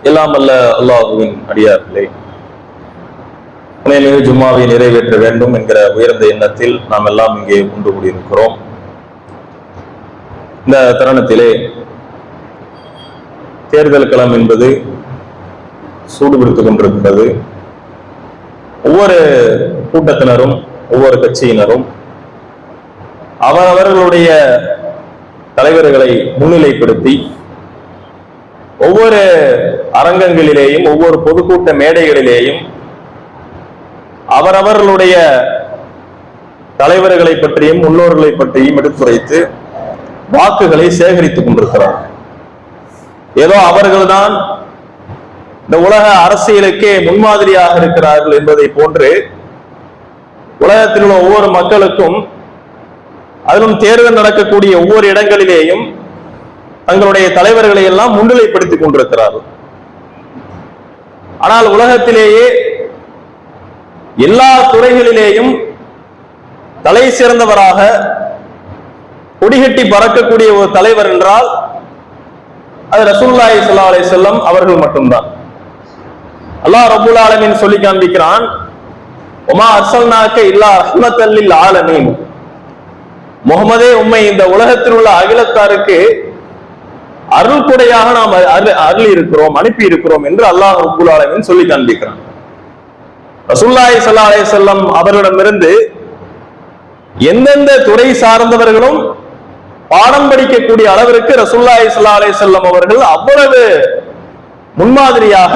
எல்லாம் அல்ல அல்லாஹுவின் அடியார்களே, புனிதமிகு ஜும்மாவை நிறைவேற்ற வேண்டும் என்கிற உயர்ந்த எண்ணத்தில் நாம் எல்லாம் இங்கே ஒன்று கூடியிருக்கிறோம். இந்த தருணத்திலே தேர்தல் களம் என்பது சூடுபிடித்துக் கொண்டிருக்கிறது. ஒவ்வொரு கூட்டத்தினரும் ஒவ்வொரு கட்சியினரும் அவர்களுடைய தலைவர்களை முன்னிலைப்படுத்தி ஒவ்வொரு அரங்கங்களிலேயும் ஒவ்வொரு பொதுக்கூட்ட மேடைகளிலேயும் அவரவர்களுடைய தலைவர்களை பற்றியும் முன்னோர்களை பற்றியும் எடுத்துரைத்து வாக்குகளை சேகரித்துக் கொண்டிருக்கிறார். ஏதோ அவர்கள்தான் இந்த உலக அரசியலுக்கே முன்மாதிரியாக இருக்கிறார்கள் என்பதை போன்று உலகத்தில் உள்ள ஒவ்வொரு மக்களுக்கும், அதிலும் தேர்தல் நடக்கக்கூடிய ஒவ்வொரு இடங்களிலேயும் தங்களுடைய தலைவர்களை எல்லாம் முன்னிலைப்படுத்திக் கொண்டிருக்கிறார்கள். ஆனால் உலகத்திலேயே எல்லா துறைகளிலேயும் தலை சிறந்தவராக கொடிகட்டி பறக்கக்கூடிய ஒரு தலைவர் என்றால் அது ரசூலுல்லாஹி ஸல்லல்லாஹு அலைஹி வஸல்லம் அவர்கள் மட்டும்தான். அல்லாஹ் ரப்பல் ஆலமீன் சொல்லி காண்பிக்கிறான், வமா அர்ஸல்னாக இல்லா ரஹ்மத்தல் லில் ஆலமீன். முஹம்மதே, உம்மை இந்த உலகத்தில் உள்ள அகிலத்தாருக்கு அருள் கொடையாக நாம் அருள் இருக்கிறோம், அனுப்பி இருக்கிறோம் என்று அல்லாஹ் ரப்பல் ஆலமீன் சொல்லி காண்பிக்கிறான். ரசூலுல்லாஹி ஸல்லல்லாஹு அலைஹி வஸல்லம் அவர்களிடமிருந்து எந்தெந்த துறை சார்ந்தவர்களும் பாடம் படிக்கக்கூடிய அளவிற்கு ரசூலுல்லாஹி ஸல்லல்லாஹு அலைஹி வஸல்லம் அவர்கள் அவ்வளவு முன்மாதிரியாக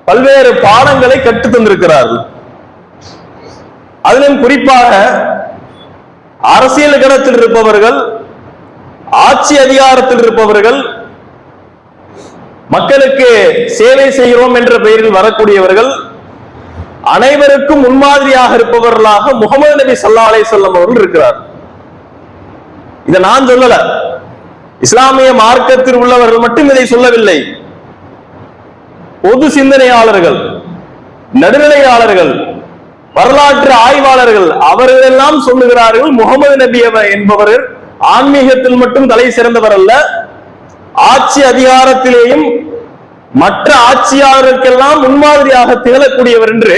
பல்வேறு பாடங்களை கற்றுத் தந்திருக்கிறார்கள். அதிலும் குறிப்பாக அரசியல் களத்தில் இருப்பவர்கள், ஆட்சி அதிகாரத்தில் இருப்பவர்கள், மக்களுக்கு சேவை செய்கிறோம் என்ற பெயரில் வரக்கூடியவர்கள் அனைவருக்கும் முன்மாதிரியாக இருப்பவர்களாக முஹம்மது நபி ஸல்லல்லாஹு அலைஹி வஸல்லம் அவர்கள் இருக்கிறார். இதை நான் சொல்லல, இஸ்லாமிய மார்க்கத்தில் உள்ளவர்கள் மட்டும் இதை சொல்லவில்லை. பொது சிந்தனையாளர்கள், நடுநிலையாளர்கள், வரலாற்று ஆய்வாளர்கள் அவர்கள் எல்லாம் சொல்லுகிறார்கள், முஹம்மது நபி என்பவர் ஆன்மீகத்தில் மட்டும் தலை சிறந்தவர் அல்ல, ஆட்சி அதிகாரத்திலேயும் மற்ற ஆட்சியாளருக்கெல்லாம் முன்மாதிரியாக திகழக்கூடியவர் என்று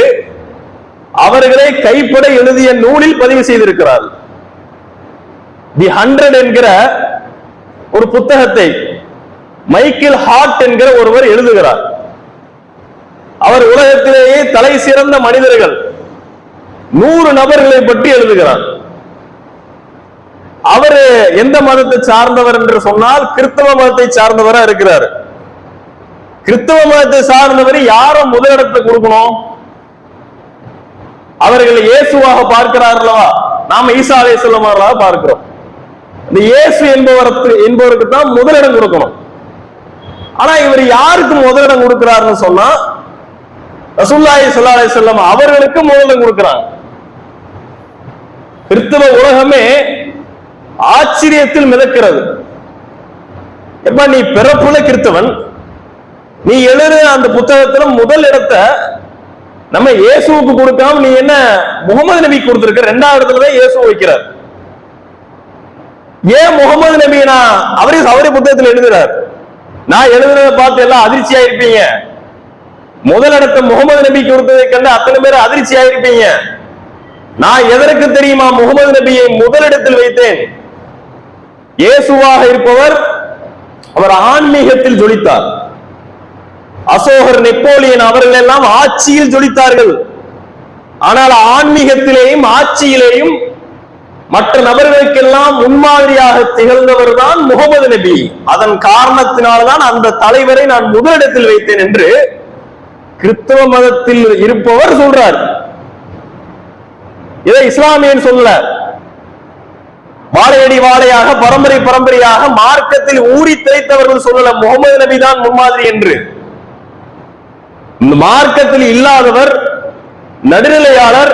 அவர்களை கைப்பட எழுதிய நூலில் பதிவு செய்திருக்கிறார். தி 100 என்கிற ஒரு புத்தகத்தை மைக்கேல் ஹார்ட் என்கிற ஒருவர் எழுதுகிறார். அவர் உலகத்திலேயே தலை சிறந்த மனிதர்கள் 100 நபர்களை பற்றி எழுதுகிறார். அவர் எந்த மதத்தை சார்ந்தவர் என்று சொன்னால் கிறிஸ்தவ மதத்தை சார்ந்தவரா இருக்கிறார். கிறிஸ்தவ மதத்தை சார்ந்தவர் யாரும் முதலிடத்தை கொடுக்கணும்? அவர்கள் இயேசுவாக பார்க்கிறார்களா? நாம ஈசா அலைஹிஸ்ஸலாம் அவர்களாக பார்க்கிறோம். இந்த இயேசு என்பவருக்கு தான் முதலிடம் கொடுக்கணும். ஆனா இவர் யாருக்கு முதலிடம் கொடுக்கிறாருன்னு சொன்னா ரசூலுல்லாஹி ஸல்லல்லாஹு அலைஹி வஸல்லம் அவர்களுக்கு முதலிடம் கொடுக்கிறாங்க. கிறிஸ்தவ உலகமே ஆச்சரியத்தில் மிதக்கிறது. எப்ப நீ பிறப்புல கிறிஸ்தவன், நீ எழுதுற அந்த புத்தகத்துல முதல் இடத்தை நம்ம இயேசுவுக்கு கொடுக்காம நீ என்ன முகமது நபி கொடுத்திருக்க? 2வது இடத்துலதான் இயேசு வைக்கிறார். ஏன் முகமது நபி? அவரே புத்தகத்தில் எழுதுறார். நான் எழுதுறதை பார்த்து எல்லாம் அதிர்ச்சியா இருப்பீங்க. முதல் இடத்தை முகமது நபி கொடுத்ததை கண்டு அத்தனை பேர் அதிர்ச்சியா இருப்பீங்க. நான் எதற்கு தெரியுமா முகமது நபியை முதலிடத்தில் வைத்தேன்? இயேசுவாக இருப்பவர் அவர் ஆன்மீகத்தில் ஜொலித்தார். அசோகர், நெப்போலியன் அவர்கள் எல்லாம் ஆட்சியில் ஜொலித்தார்கள். ஆனால் ஆன்மீகத்திலேயும் ஆட்சியிலேயும் மற்ற நபர்களுக்கெல்லாம் முன்மாதிரியாக திகழ்ந்தவர் தான் முகமது நபி. அதன் காரணத்தினால்தான் அந்த தலைவரை நான் முதலிடத்தில் வைத்தேன் என்று கிறிஸ்தவ மதத்தில் இருப்பவர் சொல்றார். இதை இஸ்லாமியன் சொல்ல, வாழையடி வாழையாக பரம்பரை பரம்பரையாக மார்க்கத்தில் ஊறி திளைத்தவர்கள் சொல்லல முகமது நபி தான் முன்மாதிரி என்று. இந்த மார்க்கத்தில் இல்லாதவர், நடுநிலையாளர்,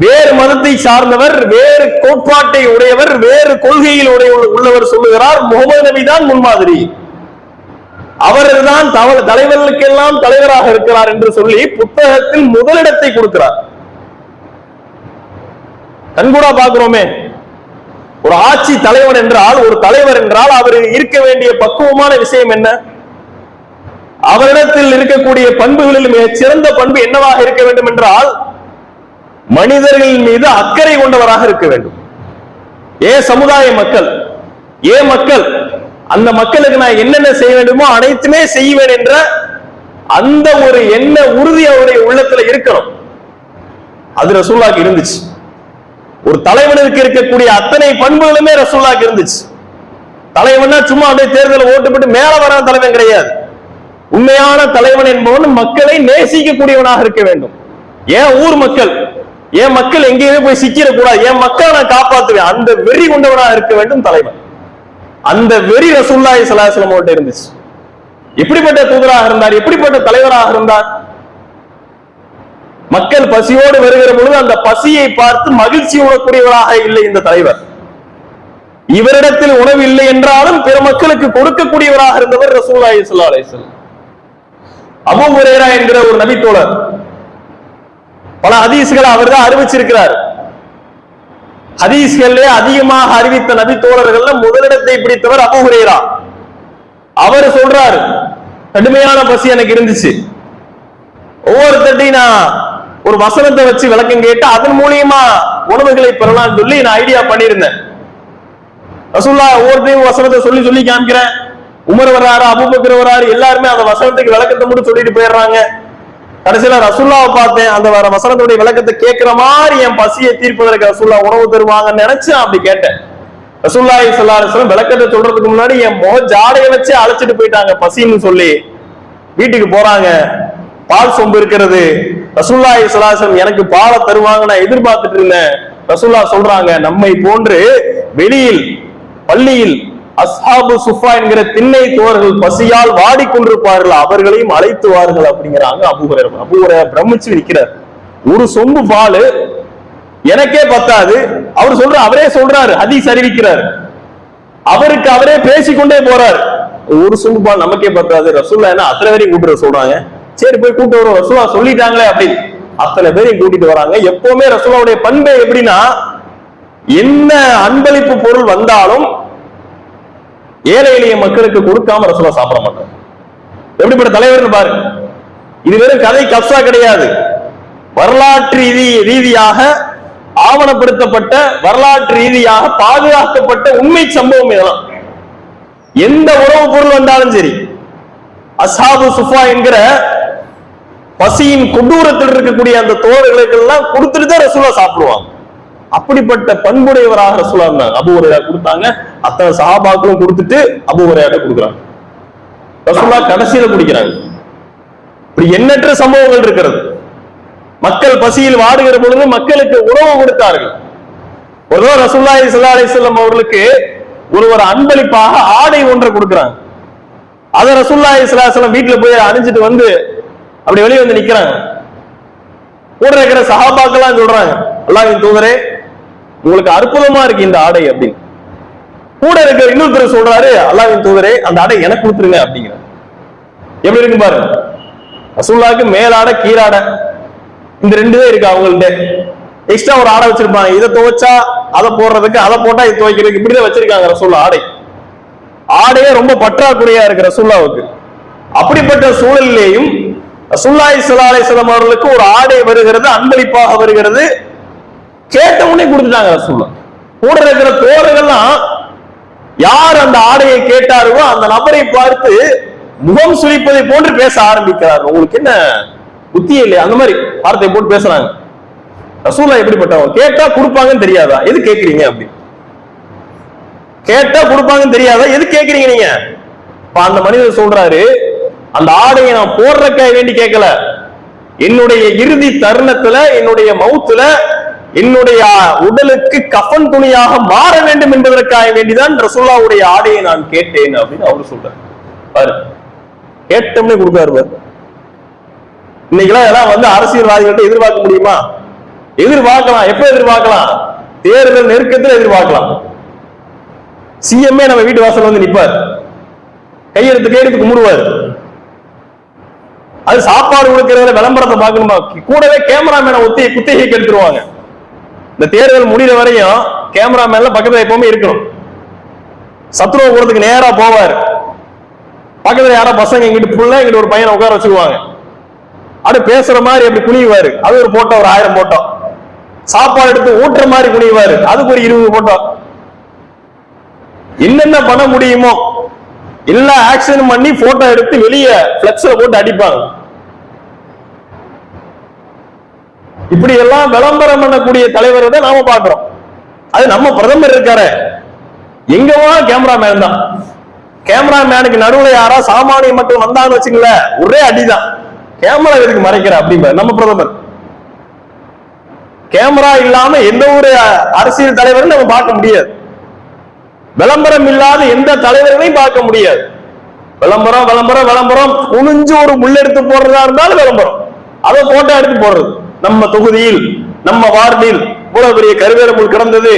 வேறு மதத்தை சார்ந்தவர், வேறு கோட்பாட்டை உடையவர், வேறு கொள்கையில் உள்ளவர் சொல்லுகிறார் முகமது நபி தான் முன்மாதிரி, அவர்தான் தலைவர்களுக்கெல்லாம் தலைவராக இருக்கிறார் என்று சொல்லி புத்தகத்தில் முதலிடத்தை கொடுக்கிறார். கண்கூடா பார்க்கிறோமே, ஒரு ஆட்சி தலைவன் என்றால், ஒரு தலைவர் என்றால் அவர் இருக்க வேண்டிய பக்குவமான விஷயம் என்ன? அவரிடத்தில் இருக்கக்கூடிய பண்புகளில் மிக சிறந்த பண்பு என்னவாக இருக்க வேண்டும் என்றால் மனிதர்கள் மீது அக்கறை கொண்டவராக இருக்க வேண்டும். சமுதாய மக்கள், மக்கள், அந்த மக்களுக்கு நான் என்னென்ன செய்ய வேண்டுமோ அனைத்துமே செய்வேன் என்ற அந்த ஒரு எண்ண உறுதி அவருடைய உள்ளத்துல இருக்கணும். அது ரசூலுல்லாஹ்க்கு இருந்துச்சு. ஒரு தலைவனுக்கு இருக்கக்கூடிய அத்தனை பண்புகளுமே ரசூலுல்லாஹ்க்கு இருந்துச்சு. தலைவனா சும்மா அப்படியே தேர்தல் ஓட்டு போட்டு மேல வர தலைவன் கிடையாது. உண்மையான தலைவன் என்பவன் மக்களை நேசிக்கக்கூடியவனாக இருக்க வேண்டும். ஊர் மக்கள், மக்கள் எங்கேயுமே போய் சிக்கிடக்கூடாது, மக்களை நான் காப்பாற்றுவேன், அந்த வெறி கொண்டவனாக இருக்க வேண்டும் தலைவன். அந்த வெறி ரசூலுல்லாஹி ஸல்லல்லாஹு அலைஹி வஸல்லம் கிட்ட இருந்துச்சு. எப்படிப்பட்ட தூதராக இருந்தார், எப்படிப்பட்ட தலைவராக இருந்தார்? மக்கள் பசியோடு வருகிற பொழுது அந்த பசியை பார்த்து மகிழ்ச்சி உணரக்கூடியவராக இல்லை இந்த தலைவர். இவரிடத்தில் உணவு இல்லை என்றாலும் பிற மக்களுக்கு கொடுக்கக்கூடியவராக இருந்தவர் ரசூலுல்லாஹி ஸல்லல்லாஹு அலைஹி வஸல்லம். அபூ ஹுரைரா என்கிற ஒரு நபித்தோழர், பல ஹதீஸ்களை அவர் தான் அறிவிச்சிருக்கிறார். ஹதீஸ்களிலே அதிகமாக அறிவித்த நபித்தோழர்கள் முதலிடத்தை பிடித்தவர் அபூ ஹுரைரா. அவர் சொல்றாரு, கடுமையான பசி எனக்கு இருந்துச்சு, ஒவ்வொருத்தையும் நான் ஒரு வசனத்தை வச்சு விளக்கம் கேட்டு அதன் மூலியமா உணவுகளை பெறலாம் சொல்லி நான் ஐடியா பண்ணியிருந்தேன். ரசூலுல்லாஹ் ஒவ்வொருத்தையும் வசனத்தை சொல்லி சொல்லி காமிக்கிறேன். உமர் வர்றாரு, அபூபக்கர் வர்றாரு, எல்லாருமே அந்த வசனத்துக்கு விளக்கத்தை மட்டும் சொல்லிட்டு போயிடுறாங்க. கடைசியில ரசூலுல்லாஹ் பார்த்தேன், அந்த வசனத்துடைய விளக்கத்தை கேட்கிற மாதிரி என் பசியை தீர்ப்பதற்கு ரசூலுல்லாஹ் உணவு தருவாங்கன்னு நினைச்சு அப்படி கேட்டேன். ரசூலுல்லாஹி ஸல்லல்லாஹு அலைஹி வஸல்லம் விளக்கத்தை சொல்றதுக்கு முன்னாடி என் முக ஜாடையை வச்சு அழைச்சிட்டு போயிட்டாங்க. பசின்னு சொல்லி வீட்டுக்கு போறாங்க, பால் சொம்பு இருக்கிறது. ரசூலுல்லாஹி ஸல்லல்லாஹு அலைஹி வஸல்லம் எனக்கு பாலை தருவாங்க நான் எதிர்பார்த்துட்டு இருந்தேன். ரசூலுல்லாஹ் சொல்றாங்க, நம்மை போன்று வெளியில் பள்ளியில் அஸ்ஹாபு சுஃபா என்கிற திண்ணை தோழர்கள் பசியால் வாடிக்கொண்டிருப்பார்கள், அவர்களையும் அழைத்துவார்கள் அப்படிங்கிறாங்க. அபூ ஹுரைரா பிரமிச்சு நிற்கிறார். ஒரு சொம்பு பால் எனக்கே பத்தாது, அவர் சொல்ற, அவரே சொல்றாரு, ஹதீஸ் அறிவிக்கிறார், அவருக்கு அவரே பேசிக்கொண்டே போறார். ஒரு சொம்பு பால் நமக்கே பத்தாது, ரசூலுல்லாஹ் என்ன அத்தனை பேரையும் கூட்டுற சொல்றாங்க, சரி போய் கூட்டு வரும், ரசூலுல்லாஹ் சொல்லிட்டாங்களே அப்படின்னு அத்தனை பேரையும் கூட்டிட்டு வராங்க. எப்பவுமே ரசூலுல்லாஹ்வுடைய பண்பே எப்படின்னா, என்ன அன்பளிப்பு பொருள் வந்தாலும் ஏழை எளிய மக்களுக்கு கொடுக்காம ரசூலுல்லாஹ் சாப்பிட மாட்டார். எப்படிப்பட்ட தலைவர்னு பாருங்க. இது வெறும் கதை கப்சா கிடையாது, வரலாற்று ரீதியாக ஆவணப்படுத்தப்பட்ட, வரலாற்று ரீதியாக பாதுகாக்கப்பட்ட உண்மை சம்பவம் இதெல்லாம். எந்த உணவு பொருள் வந்தாலும் சரி, அஸ்ஹாபு சுஃபா என்கிற பசியின் கொடூரத்தில் இருக்கக்கூடிய அந்த தோழர்களுக்கு எல்லாம் கொடுத்துட்டு தான் ரசூலுல்லாஹ் சாப்பிடுவாங்க. அப்படிப்பட்ட பண்புடையவராக ரசூலுல்லாஹ் இருந்தாங்க. அபூ ஹுரைரா கொடுத்தாங்க, அத்தனை சஹாபாக்களும் கொடுத்துட்டு அபூ ஹுரைரா கொடுக்குறாங்க. ரசூலுல்லாஹ் கடைசியில குடிக்கிறாங்க. இப்படி எண்ணற்ற சம்பவங்கள் இருக்கிறது. மக்கள் பசியில் வாடுகிற பொழுது மக்களுக்கு உணவு கொடுத்தார்கள். ஒரு ரசூலுல்லாஹி ஸல்லல்லாஹு அலைஹி வஸல்லம் அவர்களுக்கு ஒரு அன்பளிப்பாக ஆடை ஒன்றை கொடுக்குறாங்க. அத ரசூலுல்லாஹி ஸல்லல்லாஹு அலைஹி வஸல்லம் வீட்டுல போய் அணிஞ்சிட்டு வந்து அப்படி வெளியே வந்து நிக்கிறாங்க. கூட இருக்கிற சஹாபாக்கெல்லாம் சொல்றாங்க, அல்லாஹ்வின் தூதரே, உங்களுக்கு அற்புதமா இருக்கு இந்த ஆடை அப்படின்னு. கூட இருக்கிற இன்னொருத்தர் சொல்றாரு, அல்லாஹ்வின் தூதரே, அந்த ஆடை எனக்கு கொடுத்துருங்க அப்படிங்கிற. எப்படி இருக்கு பாருங்க. ரசூலுல்லாஹ்க்கு மேலாடை கீழாடை இந்த ரெண்டு தான் இருக்கு அவங்கள்ட்ட. எக்ஸ்ட்ரா ஒரு ஆடை வச்சிருப்பாங்க, இதை துவைச்சா அதை போடுறதுக்கு, அதை போட்டா இது துவைக்கிறதுக்கு, இப்படிதான் வச்சிருக்காங்க ரசூலுல்லாஹ். ஆடையே ரொம்ப பற்றாக்குறையா இருக்கு ரசூலுல்லாஹ்வுக்கு. அப்படிப்பட்ட சூழலிலேயும் ரசூலுல்லாஹி ஸல்லல்லாஹு அலைஹி வஸல்லம் அவர்களுக்கு ஒரு ஆடை வருகிறது, அன்பளிப்பாக வருகிறது. கேட்ட உடனே கொடுத்துட்டாங்க ரசூலுல்லாஹ். கூட இருக்கிற தோழர்கள்லாம் யார் அந்த ஆடையை கேட்டார்களோ அந்த நபரை பார்த்து முகம் சுளிப்பதை போன்று பேச ஆரம்பிக்கிறார். உங்களுக்கு என்ன புத்தி இல்லையா? அந்த மாதிரி வார்த்தை போட்டு பேசுறாங்க. ரசூலுல்லாஹ் எப்படிப்பட்டவங்க? கேட்டா கொடுப்பாங்கன்னு தெரியாதா, எது கேட்கிறீங்க அப்படி? கேட்டா கொடுப்பாங்கன்னு தெரியாதா, எது கேட்கிறீங்க நீங்க? அந்த மனிதர் சொல்றாரு, அந்த ஆடையை நான் போடுறக்காக வேண்டி கேட்கல, என்னுடைய இறுதி தருணத்துல, என்னுடைய மௌத்துல, என்னுடைய உடலுக்கு கஃன் துணியாக மாற வேண்டும் என்பதற்காக வேண்டிதான் ரசூலுல்லாஹ்வுடைய ஆடையை நான் கேட்டேன் அப்படின்னு அவரு சொல்றாரு. பாரு, கேட்டோம்னே கொடுத்தாரு. இன்னைக்கெல்லாம் எல்லாம் வந்து அரசியல்வாதிகள்ட்ட எதிர்பார்க்க முடியுமா? எதிர்பார்க்கலாம். எப்ப எதிர்பார்க்கலாம்? தேர்தல் நெருக்கத்தில் எதிர்பார்க்கலாம். சிஎம்ஏ நம்ம வீட்டு வாசல் வந்து நிப்பார், கையெழுத்து கும்பிடுவார். அது சாப்பாடு கொடுக்கறதுல விளம்பரத்தை பார்க்கணுமா? கூடவே கேமராமேனை குத்தகைக்கு எடுத்துருவாங்க. இந்த தேர்தல் முடிகிற வரையும் கேமராமேன்ல பக்கத்துல எப்பவுமே இருக்கணும். சத்ருவ கூடத்துக்கு நேரா போவார், பக்கத்துல யாரோ பசங்க இங்கிட்டு புள்ள இங்கிட்டு ஒரு பையனை உட்கார வச்சுக்குவாங்க. அது பேசுற மாதிரி அப்படி குனிவாரு, அது ஒரு போட்டோ, ஒரு 1000 போட்டோ. சாப்பாடு எடுத்து ஊட்டுற மாதிரி குனிவாரு, அதுக்கு ஒரு 20 போட்டோ. என்னென்ன பண்ண முடியுமோ எல்லா ஆக்ஷனும் பண்ணி போட்டோ எடுத்து வெளியே பிளெக்ஸ்ல போட்டு அடிப்பாங்க. இப்படி எல்லாம் விளம்பரம் பண்ணக்கூடிய தலைவரை தான் நாம பாக்குறோம். அது நம்ம பிரதமர் இருக்காரு, எங்கவா கேமராமேன் தான். கேமராமேனுக்கு நடுவுல யாரா சாமானிய மக்கள் வந்தான்னு வச்சுங்கள, ஒரே அடிதான். கேமரா எதுக்கு மறைக்கிற அப்படிம்பாரு நம்ம பிரதமர். கேமரா இல்லாம எந்த ஒரு அரசியல் தலைவரும் நம்ம பார்க்க முடியாது. விளம்பரம் இல்லாத எந்த தலைவர்களையும் பார்க்க முடியாது. விளம்பரம் விளம்பரம் விளம்பரம், குனிஞ்சு ஒரு முள்ளெடுத்து போடுறதா இருந்தாலும் விளம்பரம், அதை போட்டோ எடுத்து போடுறது. நம்ம தொகுதியில் நம்ம வார்டில் இவ்வளவு பெரிய கருவேல முள் கிடந்தது,